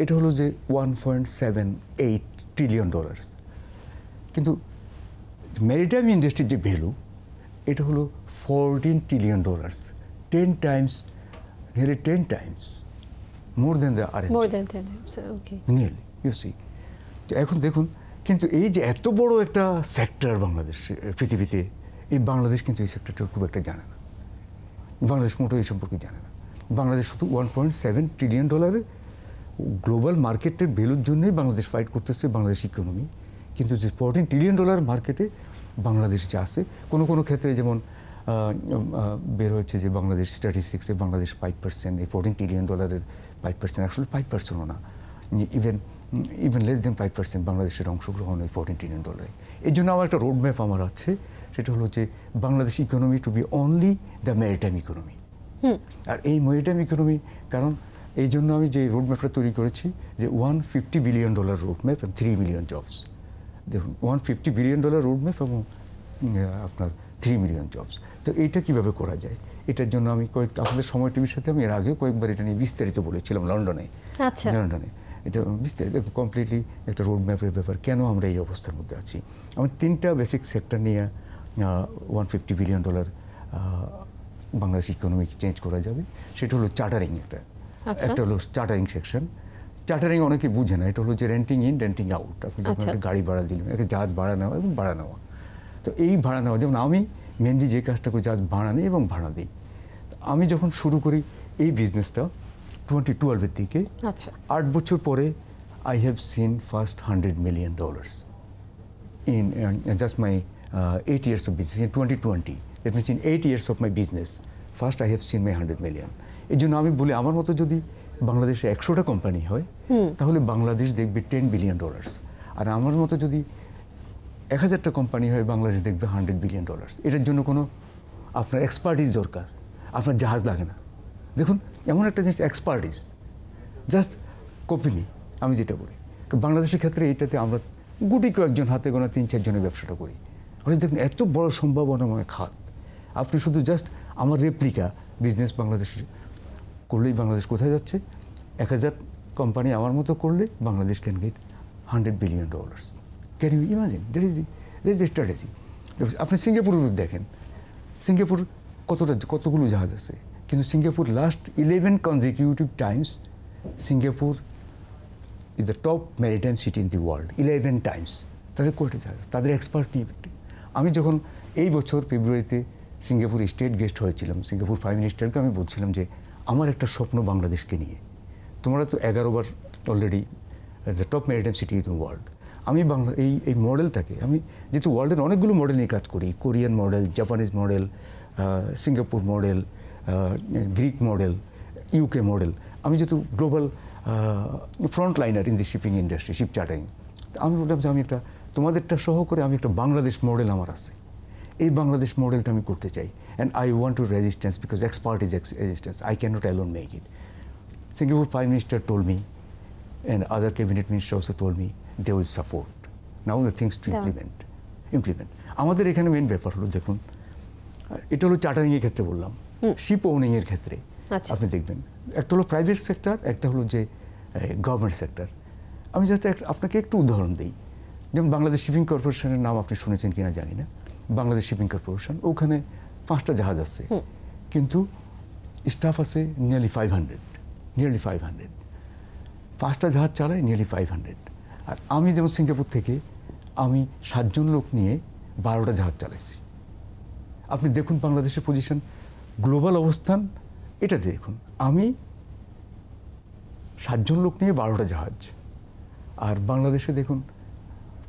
এটা হলো যে $1.78 ট্রিলিয়ন, কিন্তু ম্যারিটাইম ইন্ডাস্ট্রির যে ভ্যালু এটা হলো $14 trillion, 10 Times, nearly 10 times more than the RNG. More than 10 times, okay. Nearly, you see. তো এখন দেখুন, কিন্তু এই যে এত বড় একটা সেক্টর বাংলাদেশ পৃথিবীতে, এই বাংলাদেশ কিন্তু এই সেক্টরটা খুব একটা জানে না। বাংলাদেশ মোটেও এই সম্পর্কে জানে না। বাংলাদেশ শুধু $1.7 ট্রিলিয়ন গ্লোবাল মার্কেটের ভ্যালুর জন্যই বাংলাদেশ ফাইট করতেছে, বাংলাদেশ ইকোনমি। কিন্তু যে $14 ট্রিলিয়ন মার্কেটে বাংলাদেশ যে আছে, কোনো কোনো ক্ষেত্রে যেমন বের হয়েছে যে বাংলাদেশ স্ট্যাটিস্টিক্সে বাংলাদেশ 5%, এই $14 ট্রিলিয়ন 5%, আসলে 5%ও না, ইভেন লেস দেন 5% বাংলাদেশের অংশগ্রহণ ওই $14 ট্রিলিয়ন। এই জন্য আমার একটা রোড ম্যাপ আমার আছে, সেটা হলো যে Bangladesh economy to be only the maritime economy. আর এই ম্যারিটাইম ইকোনমি, কারণ এই জন্য আমি যে রোড ম্যাপটা তৈরি করেছি যে $150 বিলিয়ন রোড ম্যাপ এবং 3 মিলিয়ন জবস। দেখুন, $150 বিলিয়ন রোড ম্যাপ এবং আপনার 3 মিলিয়ন জবস। তো এইটা কীভাবে করা যায়, এটার জন্য আমি আপনাদের সময় টিভির সাথে আমি এর আগেও কয়েকবার এটা নিয়ে বিস্তারিত বলেছিলাম লন্ডনে। এটা বিস্তারিত কমপ্লিটলি একটা রোড ম্যাপের ব্যাপার, কেন আমরা এই অবস্থার মধ্যে আছি। আমার 3টা বেসিক সেক্টর নিয়ে $150 বিলিয়ন বাংলাদেশ ইকোনমি চেঞ্জ করা যাবে। সেটা হলো চার্টারিং, একটা হলো চার্টারিং সেকশন। চার্টারিং অনেকে বুঝে না, এটা হলো যে রেন্টিং ইন রেন্টিং আউট। আপনি যখন একটা গাড়ি ভাড়া দিলেন, একটা জাহাজ ভাড়া নেওয়া এবং ভাড়া নেওয়া। তো এই ভাড়া নেওয়া, যেমন আমি মেনলি যে কাজটা করি জাহাজ ভাড়া নিই এবং ভাড়া দিই। আমি যখন শুরু করি এই বিজনেসটা 2012-এর দিকে, 8 বছর পরে I have seen first $100 million in just my 8 years of business in 2020. That means in 8 years of my business, first I have seen my 100 million. এই জন্য আমি বলি, আমার মতো যদি বাংলাদেশে 100টা কোম্পানি হয় তাহলে বাংলাদেশ দেখবে $10 বিলিয়ন। আর আমার মতো যদি 1000টা কোম্পানি হয়, বাংলাদেশ দেখবে $100 বিলিয়ন। এটার জন্য কোনো আপনার এক্সপার্টিস দরকার, আপনার জাহাজ লাগে না। দেখুন, এমন একটা জিনিস এক্সপার্টিস, জাস্ট কপি নেই। আমি যেটা বলি বাংলাদেশের ক্ষেত্রে এইটাতে আমরা গুটি কয়েকজন, হাতে গোনা 3-4 জনের ব্যবসাটা করি। দেখুন, এত বড় সম্ভাবনাময় খাত, আপনি শুধু জাস্ট আমার রেপ্লিকা বিজনেস বাংলাদেশ করলেই বাংলাদেশ কোথায় যাচ্ছে? কোম্পানি আমার মতো করলে Bangladesh can get $100 billion। Can you imagine? That is the strategy. আপনি সিঙ্গাপুর দেখেন, সিঙ্গাপুর কতগুলো জাহাজ আছে, কিন্তু Singapore last 11 consecutive times Singapore is the top maritime city in the world. 11 times। তাদের কয়টা জাহাজ, তাদের এক্সপার্ট নিয়ে। আমি যখন এই বছর ফেব্রুয়ারিতে সিঙ্গাপুর স্টেট গেস্ট হয়েছিলাম, সিঙ্গাপুর প্রাইম মিনিস্টারকে আমি বলছিলাম যে আমার একটা স্বপ্ন বাংলাদেশকে নিয়ে। তোমরা তো 11 বার already the top maritime city in the world. আমি এই মডেলটাকে, আমি যেহেতু ওয়ার্ল্ডের অনেকগুলো মডেল নিয়ে কাজ করি, Korean model, Japanese model, Singapore model, Greek model, UK model, আমি যেহেতু global front liner in the shipping industry, ship chartering, আমি বললাম যে আমি একটা তোমাদেরটা সহ করে আমি একটা বাংলাদেশ মডেল আমার আছে, এই বাংলাদেশ মডেলটা আমি করতে চাই। And I want two resistance because expert is resistance, I can not alone make it. Singapore Prime Minister told me, and other cabinet ministers also told me, they will support. Now the things to implement. আমাদের এখানে মেন ব্যাপার হলো, দেখুন, এটা হলো চার্টারিংয়ের ক্ষেত্রে বললাম, শিপ ওনিংয়ের ক্ষেত্রে আপনি দেখবেন একটা হলো প্রাইভেট সেক্টর, একটা হলো যে গভর্নমেন্ট সেক্টর। আমি যাতে আপনাকে একটু উদাহরণ দিই, যেমন বাংলাদেশ শিপিং কর্পোরেশনের নাম আপনি শুনেছেন কিনা জানি না। বাংলাদেশ শিপিং কর্পোরেশন, ওখানে 5টা জাহাজ আছে, কিন্তু স্টাফ আছে নিয়ারলি 500। 5টা জাহাজ চালায় নিয়ারলি 500। আর আমি যেমন সিঙ্গাপুর থেকে আমি 7 জন লোক নিয়ে 12টা জাহাজ চালাইছি। আপনি দেখুন বাংলাদেশের পজিশন, গ্লোবাল অবস্থান, এটা দেখুন। আমি 7 জন লোক নিয়ে 12টা জাহাজ, আর বাংলাদেশে দেখুন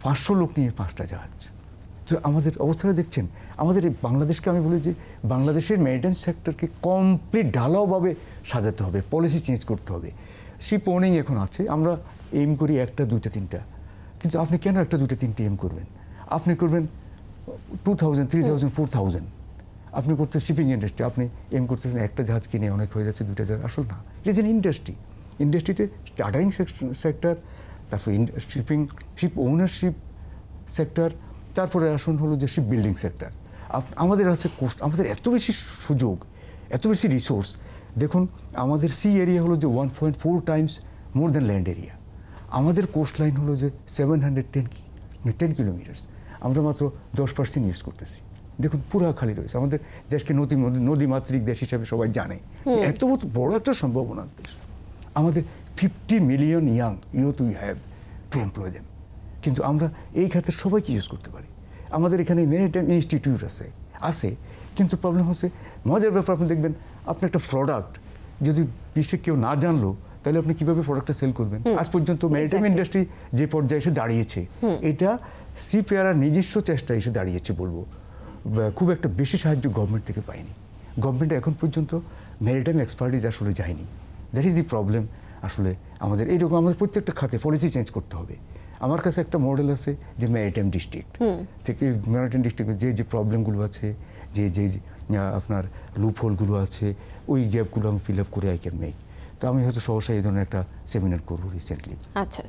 500 লোক নিয়ে 5টা জাহাজ। তো আমাদের অবস্থাটা দেখছেন। আমাদের এই বাংলাদেশকে আমি বলি যে বাংলাদেশের মেরিটাইম সেক্টরকে কমপ্লিট ঢালাওভাবে সাজাতে হবে, পলিসি চেঞ্জ করতে হবে। শিপ ওনিং এখন আছে, আমরা এম করি 1টা 2টা 3টা, কিন্তু আপনি কেন 1টা 2টা 3টে এম করবেন? আপনি করবেন 2000 3000 4000। আপনি করতে শিপিং ইন্ডাস্ট্রি, আপনি এম করতেছেন 1টা জাহাজ কিনে অনেক হয়ে যাচ্ছে, 2টা জাহাজ। আসল না, ইট ইজ এন ইন্ডাস্ট্রি। ইন্ডাস্ট্রিতে চার্টারিং সেক্টর, তারপর শিপ ওনারশিপ সেক্টর, তারপরে আসুন হলো যে শিপ বিল্ডিং সেক্টর। আমাদের আছে কোস্ট, আমাদের এত বেশি সুযোগ, এত বেশি রিসোর্স। দেখুন আমাদের সি এরিয়া হলো যে 1.4 times more than land area. আমাদের কোস্ট লাইন হলো যে 710 কিলোমিটার্স, আমরা মাত্র 10% ইউজ করতেছি। দেখুন পুরা খালি রয়েছে। আমাদের দেশকে নদীমাতৃক দেশ হিসাবে সবাই জানে, এত বড় একটা সম্ভাবনা দেশ। আমাদের 50 million youth we have to employ them, কিন্তু আমরা এই খাতে সবাইকে ইউজ করতে পারি। আমাদের এখানে মেরিটাইম ইনস্টিটিউট আছে, কিন্তু প্রবলেম হচ্ছে, মজার ব্যাপার আপনি দেখবেন, আপনি একটা প্রোডাক্ট যদি বিশ্বে কেউ না জানলো, তাহলে আপনি কীভাবে প্রোডাক্টটা সেল করবেন? আজ পর্যন্ত মেরিটাইম ইন্ডাস্ট্রি যে পর্যায়ে এসে দাঁড়িয়েছে, এটা সিপিআর নিজস্ব চেষ্টায় এসে দাঁড়িয়েছে বলবো। খুব একটা বেশি সাহায্য গভর্নমেন্ট থেকে পায়নি। গভর্নমেন্ট এখন পর্যন্ত মেরিটাইম এক্সপার্টিজ আসলে যায়নি। That is the problem. আসলে আমাদের এইরকম আমাদের প্রত্যেকটা খাতে পলিসি চেঞ্জ করতে হবে। আমার কাছে একটা মডেল আছে যে ম্যারিটাইম ডিস্ট্রিক্ট থেকে, ম্যারিটাইম ডিস্ট্রিক্টে যে প্রবলেমগুলো আছে, যে আপনার লুপহোলগুলো আছে, ওই গ্যাপগুলো আমি ফিল আপ করে আই ক্যান মেক। তো আমি হয়তো সহসা এই ধরনের একটা সেমিনার করবো রিসেন্টলি। আচ্ছা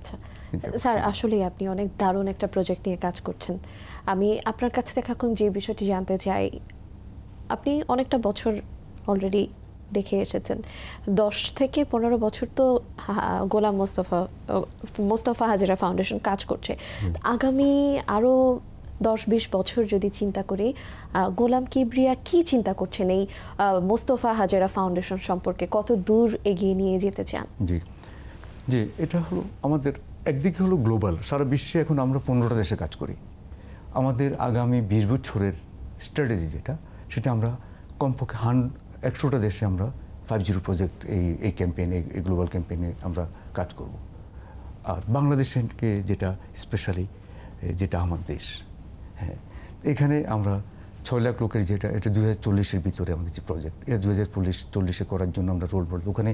স্যার, আসলে আপনি অনেক দারুণ একটা প্রজেক্ট নিয়ে কাজ করছেন। আমি আপনার কাছ থেকে এখন যে বিষয়টি জানতে চাই, আপনি অনেকটা বছর অলরেডি দেখে এসেছেন, 10 থেকে 15 বছর তো গোলাম মোস্তফা হাজেরা ফাউন্ডেশন কাজ করছে। আগামী আরও 10-20 বছর যদি চিন্তা করি, গোলাম কিবরিয়া কি চিন্তা করছেন এই মোস্তফা হাজেরা ফাউন্ডেশন সম্পর্কে, কত দূর এগিয়ে নিয়ে যেতে চান? জি, এটা হলো আমাদের একদিকে হলো গ্লোবাল, সারা বিশ্বে এখন আমরা 15টা দেশে কাজ করি। আমাদের আগামী 20 বছরের স্ট্র্যাটেজি সেটা আমরা কমপক্ষে 100টা দেশে আমরা 5-0 প্রজেক্ট এই ক্যাম্পেইনে, এই গ্লোবাল ক্যাম্পেইনে আমরা কাজ করব। আর বাংলাদেশকে স্পেশালি যেটা আমার দেশ, হ্যাঁ, এখানে আমরা 6 লাখ লোকের এটা 2040-এর ভিতরে আমাদের যে প্রজেক্ট, এটা 2040-এ করার জন্য আমরা রোল মডেল। ওখানে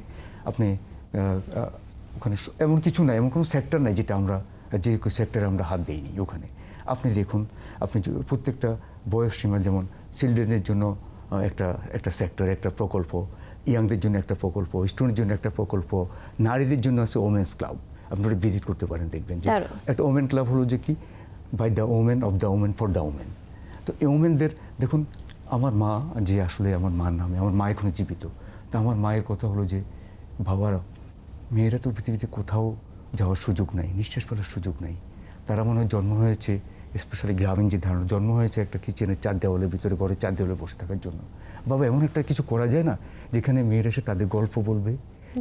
এমন কিছু নাই, এমন কোনো সেক্টর নাই যেটা আমরা যে সেক্টরে আমরা হাত দিইনি। ওখানে আপনি দেখুন, আপনি প্রত্যেকটা বয়স সীমা, যেমন চিলড্রেনের জন্য একটা সেক্টর, একটা প্রকল্প, ইয়াংদের জন্য একটা প্রকল্প, স্টুডেন্টের জন্য একটা প্রকল্প, নারীদের জন্য আছে ওমেন্স ক্লাব। আপনারা ভিজিট করতে পারেন, দেখবেন যে একটা ওমেন ক্লাব হলো যে কি, by the women, of the women, for the women. তো এই ওমেনদের দেখুন, আমার মা, যে আসলে আমার মার নামে, আমার মা এখনো জীবিত, তো আমার মায়ের কথা হলো যে, বাবারা মেয়েরা তো পৃথিবীতে কোথাও যাওয়ার সুযোগ নাই, নিঃশ্বাস ফেলার সুযোগ নাই। তারা মনে হয় জন্ম হয়েছে, স্পেশালি গ্রামীণ যে ধারণা, জন্ম হয়েছে একটা কিচেনের 4 দেওয়ালের ভিতরে, ঘরের 4 দেওয়ালে বসে থাকার জন্য। বাবা, এমন একটা কিছু করা যায় না যেখানে মেয়েরা এসে তাদের গল্প বলবে,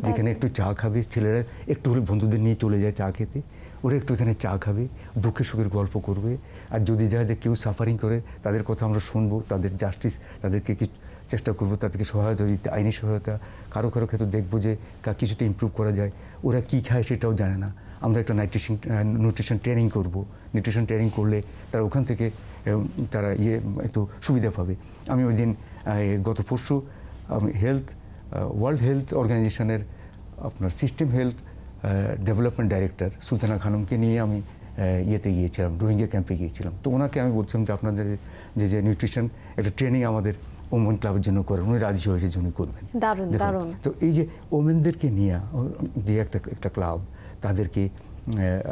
যেখানে একটু চা খাবে, ছেলেরা একটু হলে বন্ধুদের নিয়ে চলে যায় চা খেতে, ওরা একটু এখানে চা খাবে, দুঃখের সুখের গল্প করবে। আর যদি দেখা যায় কেউ সাফারিং করে, তাদের কথা আমরা শুনবো, তাদের জাস্টিস, তাদেরকে কিছু চেষ্টা করবো, তাদেরকে সহায়তা দিতে, আইনি সহায়তা। কারো কারো ক্ষেত্রে দেখবো যে কিছুটা ইমপ্রুভ করা যায়। ওরা কী খায় সেটাও জানে না, আমরা একটা নিউট্রিশন ট্রেনিং করব। নিউট্রিশন ট্রেনিং করলে তারা ওখান থেকে তারা একটু সুবিধা পাবে। আমি ওই দিন গত পরশু ওয়ার্ল্ড হেলথ অর্গানাইজেশনের আপনার system health development director Sultana খানমকে নিয়ে আমি ইয়েতে গিয়েছিলাম, রোহিঙ্গা ক্যাম্পে গিয়েছিলাম। তো ওনাকে আমি বলছিলাম যে আপনাদের যে নিউট্রিশন একটা ট্রেনিং আমাদের ওমেন ক্লাবের জন্য করেন, উনি রাজি হয়েছে যে উনি করবেন। দারুণ দারুণ। তো এই যে ওমেনদেরকে নিয়ে যে একটা ক্লাব, তাদেরকে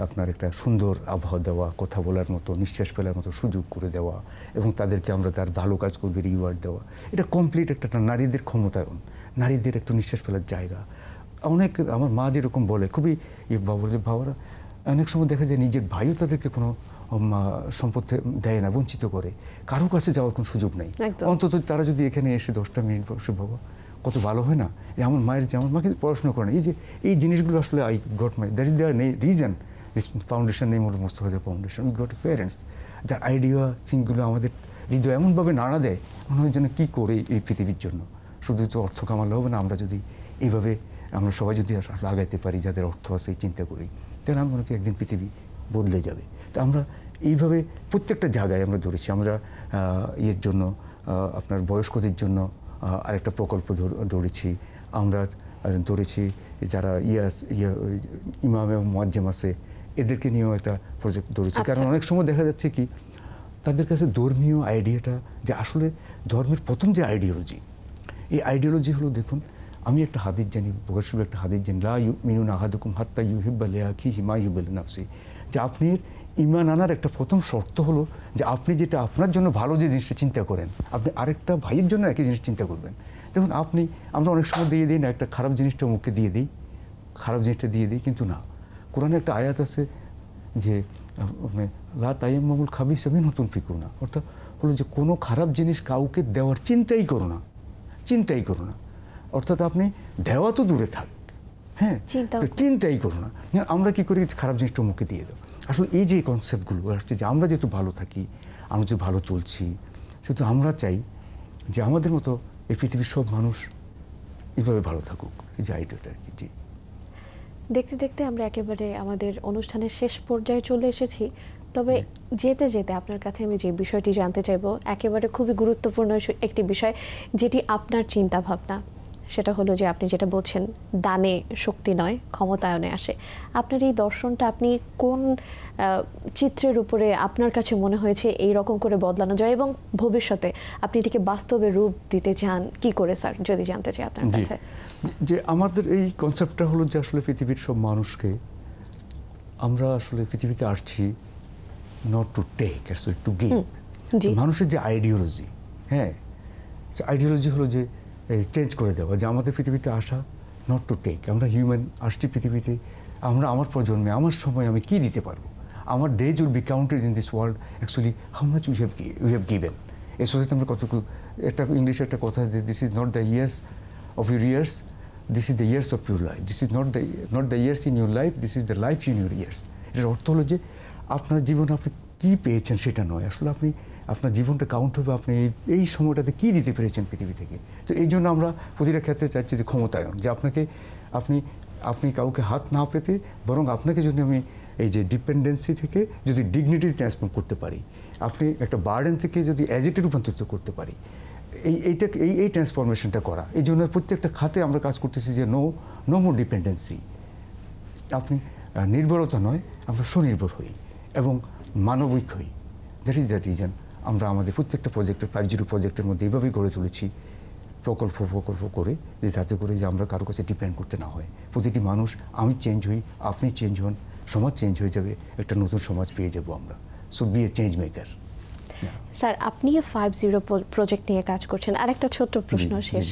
আপনার একটা সুন্দর আবহাওয়া দেওয়া, কথা বলার মতো, নিঃশ্বাস ফেলার মতো সুযোগ করে দেওয়া, এবং তাদেরকে আমরা তার ভালো কাজ করবে রিওয়ার্ড দেওয়া, এটা কমপ্লিট একটা নারীদের ক্ষমতায়ন, নারীদের একটু নিঃশ্বাস ফেলার জায়গা। অনেক আমার মা যেরকম বলে, খুবই বাবারা অনেক সময় দেখা যায় নিজের ভাইও তাদেরকে কোনো সম্পদ দেয় না, বঞ্চিত করে, কারো কাছে যাওয়ার কোনো সুযোগ নেই। অন্তত তারা যদি এখানে এসে 10টা মিনিট বসে, বাবা কত ভালো হয় না। আমার মায়ের যে, আমার মাকে পড়াশোনা করে না, এই জিনিসগুলো আসলে I got my, that is the reason this foundation name হলো Mostafa foundation. We got parents যার আইডিয়া থিঙ্কগুলো আমাদের হৃদয় এমনভাবে নাড়া দেয়, মনে হয় যেন কী করে এই পৃথিবীর জন্য। শুধু তো অর্থ কামালে হবে না, আমরা যদি এইভাবে আমরা সবাই যদি লাগাইতে পারি, যাদের অর্থ আছে চিন্তা করি, তাহলে আমরা মনে করি একদিন পৃথিবী বদলে যাবে। তো আমরা এইভাবে প্রত্যেকটা জায়গায় আমরা ধরেছি। আমরা ইয়ের জন্য, আপনার বয়স্কদের জন্য আরেকটা প্রকল্প ধরেছি। আমরা ধরেছি যারা ইমাম এবং মুয়াজ্জেম আছে, এদেরকে নিয়েও একটা প্রজেক্ট ধরেছি। কারণ অনেক সময় দেখা যাচ্ছে কি, তাদের কাছে ধর্মীয় আইডিয়াটা, যে আসলে ধর্মের প্রথম যে আইডিওলজি, এই আইডিওলজি হলো, দেখুন আমি একটা হাদিস জানি, প্রকাশ্যে একটা হাদিস জানি, লা ইউমিনুনা আহাদুকুম হাত্তা ইউহিব্বা লিআখিহি মা ইউহিব্বু লিনাফসিহি, যে আপনি ঈমান আনার একটা প্রথম শর্ত হলো যে আপনি যেটা আপনার জন্য ভালো যে জিনিসটা চিন্তা করেন, আপনি আরেকটা ভাইয়ের জন্য একই জিনিস চিন্তা করবেন। দেখুন আমরা অনেক সময় দিয়ে দিই না, একটা খারাপ জিনিসটা মুখে দিয়ে দিই, খারাপ জিনিসটা দিয়ে দিই, কিন্তু না, কোরআনে একটা আয়াত আছে যে লা তায়াম্মামুল খাবিসা মিনহু তুনফিকুনা, অর্থাৎ হলো যে কোনো খারাপ জিনিস কাউকে দেওয়ার চিন্তাই করো না, চিন্তাই করো না। অর্থাৎ আপনি দেওয়া তো দূরে থাক, হ্যাঁ, চিন্তাই করো না। আমরা কি করি, খারাপ জিনিসটা মুখে দিয়ে দাও। আসলে এই যে কনসেপ্টগুলো হচ্ছে যে আমরা যেহেতু ভালো থাকি, আমরা যে ভালো চলছি, শুধু আমরা চাই যে আমাদের মতো এই পৃথিবীর সব মানুষ এইভাবে ভালো থাকুক, এই যে আইডিয়াটা আর কি। জি, দেখতে দেখতে আমরা একেবারে আমাদের অনুষ্ঠানের শেষ পর্যায়ে চলে এসেছি। তবে যেতে যেতে আপনার কাছে আমি যে বিষয়টি জানতে চাইবো, একেবারে খুবই গুরুত্বপূর্ণ একটি বিষয়, যেটি আপনার চিন্তা ভাবনা, সেটা হলো যে আপনি যেটা বলছেন, দানে শক্তি নয়, ক্ষমতায়নে আসে। আপনার এই দর্শনটা আপনি কোন চিত্রের উপরে আপনার কাছে মনে হয়েছে এই রকম করে বদলানো যায়, এবং ভবিষ্যতে আপনি এটিকে বাস্তবে রূপ দিতে চান কি করে, স্যার, যদি জানতে চাই আপনার কাছে। যে আমাদের এই কনসেপ্টটা হলো যে আসলে পৃথিবীর সব মানুষকে, আমরা আসলে পৃথিবীতে আসছি নট টু টেক, আসলে টু গিভ। মানুষের যে আইডিওলজি, হ্যাঁ, আইডিওলজি হলো যে চেঞ্জ করে দেওয়া, যে আমাদের পৃথিবীতে আসা নট টু টেক। আমরা হিউম্যান আসছি পৃথিবীতে, আমার প্রজন্মে, আমার সময় আমি কী দিতে পারবো, আমার days will be counted in this world actually how much we have given. এই সোসাইটিতে আমরা কতটুকু, একটা ইংলিশে একটা কথা আছে, this is not the years of your years, this is the years of your life. This is not the years in your life, this is the life in your years. এটার অর্থ হলো যে আপনার জীবনে আপনি কী পেয়েছেন সেটা নয়, আসলে আপনি আপনার জীবনটা কাউন্ট হবে আপনি এই সময়টাতে কী দিতে পেরেছেন পৃথিবী থেকে। তো এই জন্য আমরা প্রতিটা ক্ষেত্রে চাচ্ছি যে ক্ষমতায়ন, যে আপনি কাউকে হাত না পেতে, বরং আপনাকে যদি আমি এই যে ডিপেন্ডেন্সি থেকে যদি ডিগনিটি ট্রান্সফর্ম করতে পারি, আপনি একটা বার্ডেন থেকে যদি অ্যাজেটে রূপান্তরিত করতে পারি, এই ট্রান্সফরমেশনটা করা। এই জন্য প্রত্যেকটা খাতে আমরা কাজ করতেছি যে নো মোর ডিপেন্ডেন্সি, আপনি নির্ভরতা নয়, আমরা স্বনির্ভর হই এবং মানবিক হই। দ্যাট ইজ দ্য রিজন আমরা আমাদের প্রত্যেকটা প্রজেক্টের 5.0 প্রজেক্টের মধ্যে এইভাবেই গড়ে তুলেছি, প্রকল্প করে, যে যাতে করে যে আমরা কারো কাছে ডিপেন্ড করতে না হয়। প্রতিটি মানুষ, আমি চেঞ্জ হই, আপনি চেঞ্জ হন, সমাজ চেঞ্জ হয়ে যাবে, একটা নতুন সমাজ পেয়ে যাব আমরা। So be a change maker. Sir, আপনি 5-0 প্রজেক্ট নিয়ে কাজ করছেন। আরেকটা ছোট্ট প্রশ্ন শেষ।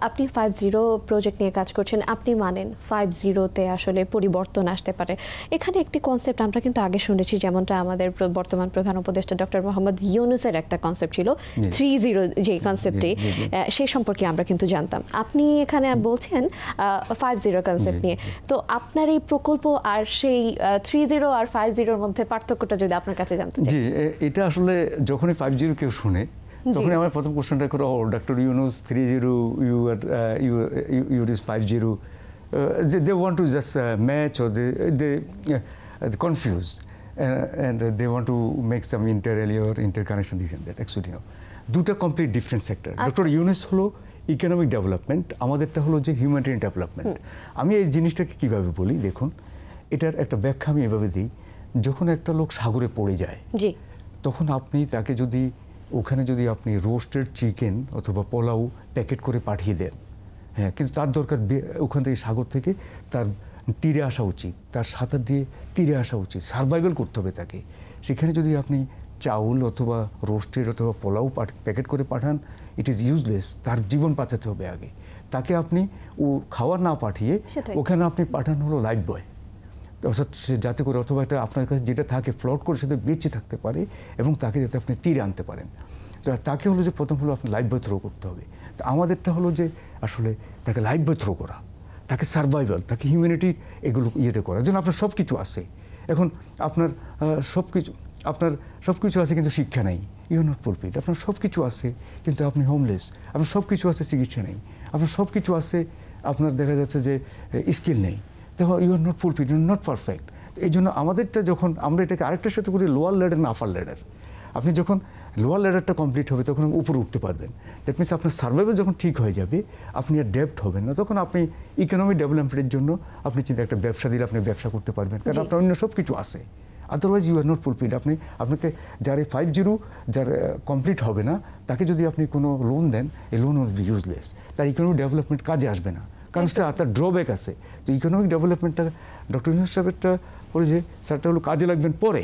আপনি 5-0 প্রজেক্ট নিয়ে কাজ করছেন, আপনি মানেন 5-0-তে আসলে পরিবর্তন আসতে পারে। এখানে একটি কনসেপ্ট আমরা কিন্তু আগে শুনেছি, যেমনটা আমাদের বর্তমান প্রধান উপদেষ্টা ডক্টর মোহাম্মদ ইউনূসের একটা কনসেপ্ট ছিল 3-0, যে কনসেপ্টটি সেই সম্পর্কে আমরা কিন্তু জানতাম। আপনি এখানে বলছেন 5-0 কনসেপ্ট নিয়ে। তো আপনার এই প্রকল্প আর সেই 3-0 আর 5-0-র মধ্যে পার্থক্যটা যদি আপনার কাছে জানতে চাই। জি, এটা আসলে যখনই 5-0 কেউ শুনে তখনই আমার প্রথম কোশ্চেনটা করে, ও doctor Yunus 3-0, you is 5-0, they want to just match, or they confuse, and they want to make some inter-ally or interconnection, this and that. Actually no, দুটো complete different sector. Doctor Yunus হলো ইকোনমিক ডেভেলপমেন্ট, আমাদেরটা হলো যে হিউম্যানিটেরিয়ান ডেভেলপমেন্ট। আমি এই জিনিসটাকে কীভাবে বলি দেখুন, এটার একটা ব্যাখ্যা আমি এভাবে দিই। যখন একটা লোক সাগরে পড়ে যায়, জি, তখন আপনি তাকে যদি ওখানে যদি আপনি রোস্টেড চিকেন অথবা পোলাও প্যাকেট করে পাঠিয়ে দেন, হ্যাঁ, কিন্তু তার দরকার ওখান থেকে সাগর থেকে তার তীরে আসা উচিত, তার সাঁতার দিয়ে তীরে আসা উচিত, সার্ভাইভাল করতে হবে তাকে। সেখানে যদি আপনি চাউল অথবা রোস্টেড অথবা পোলাও প্যাকেট করে পাঠান, ইট ইজ ইউজলেস। তার জীবন বাঁচাতে হবে আগে। তাকে আপনি ও খাবার না পাঠিয়ে ওখানে আপনি পাঠান হলো লাইফ বয়, অর্থাৎ সে যাতে করে অথবা একটা আপনার কাছে যেটা থাকে ফ্লট করে সেটা বেঁচে থাকতে পারে এবং তাকে যাতে আপনি তীরে আনতে পারেন। তো তাকে হলো যে প্রথম হলো আপনি লাইফ বয় থ্রো করতে হবে। তো আমাদেরটা হলো যে আসলে তাকে লাইফ বয় থ্রো করা, তাকে সার্ভাইভাল, তাকে হিউম্যানিটি এগুলো ইয়েতে করা। যেন আপনার সব কিছু আছে, এখন আপনার সব কিছু আছে কিন্তু শিক্ষা নেই, ইউ আর নট ফুলফিলড। আপনার সব কিছু আছে কিন্তু আপনি হোমলেস, আপনার সব কিছু আছে চিকিৎসা নেই, আপনার সব কিছু আছে আপনার দেখা যাচ্ছে যে স্কিল নেই, দেখো you are not fulfilled, you are not perfect. এই জন্য আমাদেরটা যখন আমরা এটাকে আরেকটার সাথে করি লোয়ার ল্যাডার না আপার ল্যাডার। আপনি যখন লোয়ার ল্যাডারটা কমপ্লিট হবে তখন উপরে উঠতে পারবেন। দ্যাট মিনস আপনার সার্ভাইভাল যখন ঠিক হয়ে যাবে, আপনি আর ডেপ্ট হবেন না, তখন আপনি ইকোনমিক ডেভেলপমেন্টের জন্য আপনি চিন্তা একটা ব্যবসা দিলে আপনি ব্যবসা করতে পারবেন, কারণ আপনার অন্য সব কিছু আছে। Otherwise you are not fulfilled. আপনাকে যার এই 5-0 যার কমপ্লিট হবে না, তাকে যদি আপনি কোনো লোন দেন, এই লোন উইল বি ইউজলেস, তার ইকোনমিক ডেভেলপমেন্ট কাজে আসবে না, কারণ তার ড্রব্যাক আছে। তো ইকোনমিক ডেভেলপমেন্টটা ডক্টর ইউনূস সাহেবেরটা বলে যে স্যারটা হলো কাজে লাগবেন পরে,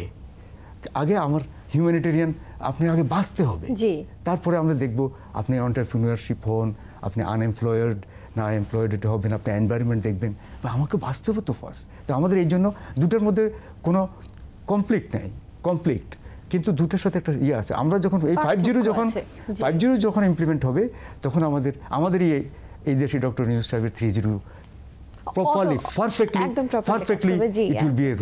আগে আমার হিউম্যানিটেরিয়ান আপনি আগে বাঁচতে হবে, তারপরে আমরা দেখব আপনি এন্টারপ্রিনিয়রশিপ হন, আপনি আনএমপ্লয়েড না এমপ্লয়েড এটা হবেন, আপনি এনভায়রনমেন্ট দেখবেন, বা আমাকে বাঁচতে হবে তো ফার্স্ট। তো আমাদের এই জন্য দুটোর মধ্যে কোনো কনফ্লিক্ট নেই, কনফ্লিক্ট কিন্তু দুটোর সাথে একটা ইয়ে আছে। আমরা যখন এই 5-0 যখন ইমপ্লিমেন্ট হবে, তখন আমাদেরই এই দেশে ডক্টর ইউনূস সাহেবের 3-0 properly perfectly it will B A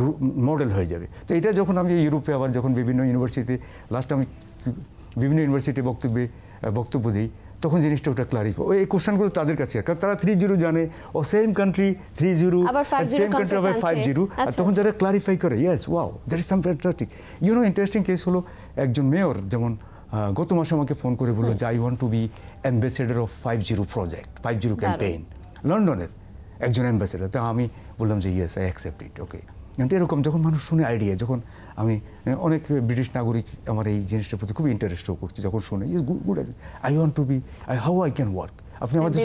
model হয়ে যাবে। তো এটা যখন আমি ইউরোপে আবার যখন বিভিন্ন ইউনিভার্সিটিতে লাস্ট আমি বিভিন্ন ইউনিভার্সিটি বক্তব্য দিই, তখন জিনিসটা ওটা ক্লারিফাই, এই কোশ্চেনগুলো তাদের কাছে, কারণ তারা 3-0 জানে, ও সেম কান্ট্রি 3-0, সেম কান্ট্রি আবার 5-0, আর তখন যারা ক্লারিফাই করে, yes wow that is some fantastic. Interesting case হলো একজন মেয়র যেমন গত মাসে আমাকে ফোন করে বললো যে I want to be ambassador of 5-0 project, 5-0 campaign, লন্ডনের একজন অ্যাম্বাসেডর। তা আমি বললাম যে yes I accept it, okay. এরকম যখন মানুষ শুনে আইডিয়া, যখন আমি অনেক ব্রিটিশ নাগরিক আমার এই জিনিসটার প্রতি খুব ইন্টারেস্টও করছি, যখন শুনে is good I want to be how I can work. আপনি আমাদের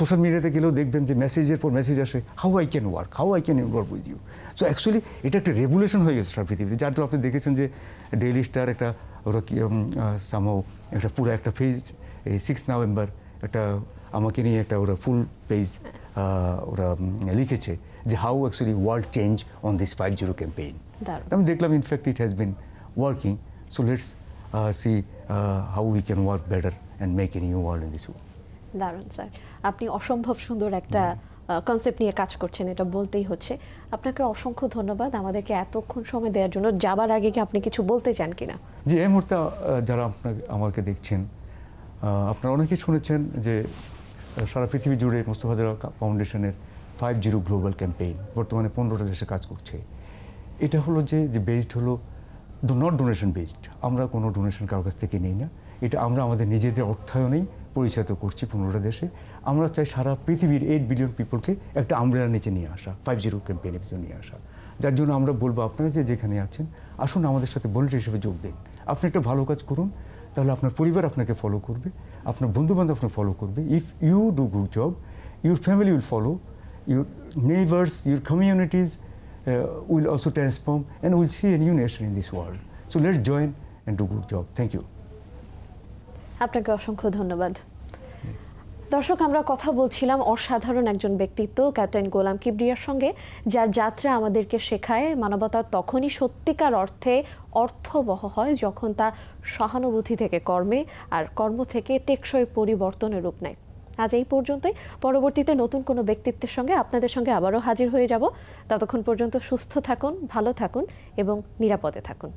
সোশ্যাল মিডিয়াতে গেলেও দেখবেন যে মেসেজের পর মেসেজ আসে, how I can work, how I can work with you. So actually এটা একটা রেভুলেশন হয়ে গেছে সারা পৃথিবীতে, যার জন্য আপনি দেখেছেন যে ডেইলি স্টার একটা ওরা সামহাও একটা পুরো একটা পেজ, এই 6 নভেম্বর একটা আমাকে নিয়ে একটা ওরা ফুল পেজ ওরা লিখেছে যে how actually world change on this 5-0 campaign. আমি দেখলাম in fact it has been working, so let's see how we can work better and make a new world in this world. দারুণ স্যার, আপনি অসম্ভব সুন্দর একটা কনসেপ্ট নিয়ে কাজ করছেন, এটা বলতেই হচ্ছে। আপনাকে অসংখ্য ধন্যবাদ আমাদেরকে এতক্ষণ সময় দেওয়ার জন্য। যাবার আগে কি আপনি কিছু বলতে চান কিনা? জি, এই মুহূর্তে যারা আমাকে দেখছেন, আপনারা অনেকেই শুনেছেন যে সারা পৃথিবী জুড়ে মোস্তফা জারার ফাউন্ডেশনের 5-0 গ্লোবাল ক্যাম্পেইন বর্তমানে 15টা দেশে কাজ করছে। এটা হলো যে বেসড হলো নট ডোনেশন বেসড, আমরা কোনো ডোনেশন কারোর কাছ থেকে নিই না, এটা আমরা আমাদের নিজেদের অর্থায়নেই পরিচালিত করছি 15টা দেশে। আমরা চাই সারা পৃথিবীর 8 বিলিয়ন পিপলকে একটা আমব্রেলার নিচে নিয়ে আসা, 5-0 ক্যাম্পেইনের ভিতরে নিয়ে আসা। যার জন্য আমরা বলবো আপনারা যে যেখানে আছেন, আসুন আমাদের সাথে ভলান্টিয়ার হিসেবে যোগ দিন। আপনি একটা ভালো কাজ করুন, তাহলে আপনার পরিবার আপনাকে ফলো করবে, আপনার বন্ধুবান্ধব আপনাকে ফলো করবে। If you do good job, your family will follow, your neighbors, your communities will also transform, and we'll see a new nation in this world. So let's join and do good job. Thank you. আপনাকে অসংখ্য ধন্যবাদ। দর্শক, আমরা কথা বলছিলাম অসাধারণ একজন ব্যক্তিত্ব ক্যাপ্টেন গোলাম কিবরিয়ার সঙ্গে, যার যাত্রা আমাদেরকে শেখায় মানবতা তখনই সত্যিকার অর্থে অর্থবহ হয় যখন তা সহানুভূতি থেকে কর্মে আর কর্ম থেকে টেকসই পরিবর্তনের রূপ নেয়। আজ এই পর্যন্তই। পরবর্তীতে নতুন কোনো ব্যক্তিত্বের সঙ্গে আপনাদের সঙ্গে আবারও হাজির হয়ে যাব। ততক্ষণ পর্যন্ত সুস্থ থাকুন, ভালো থাকুন এবং নিরাপদে থাকুন।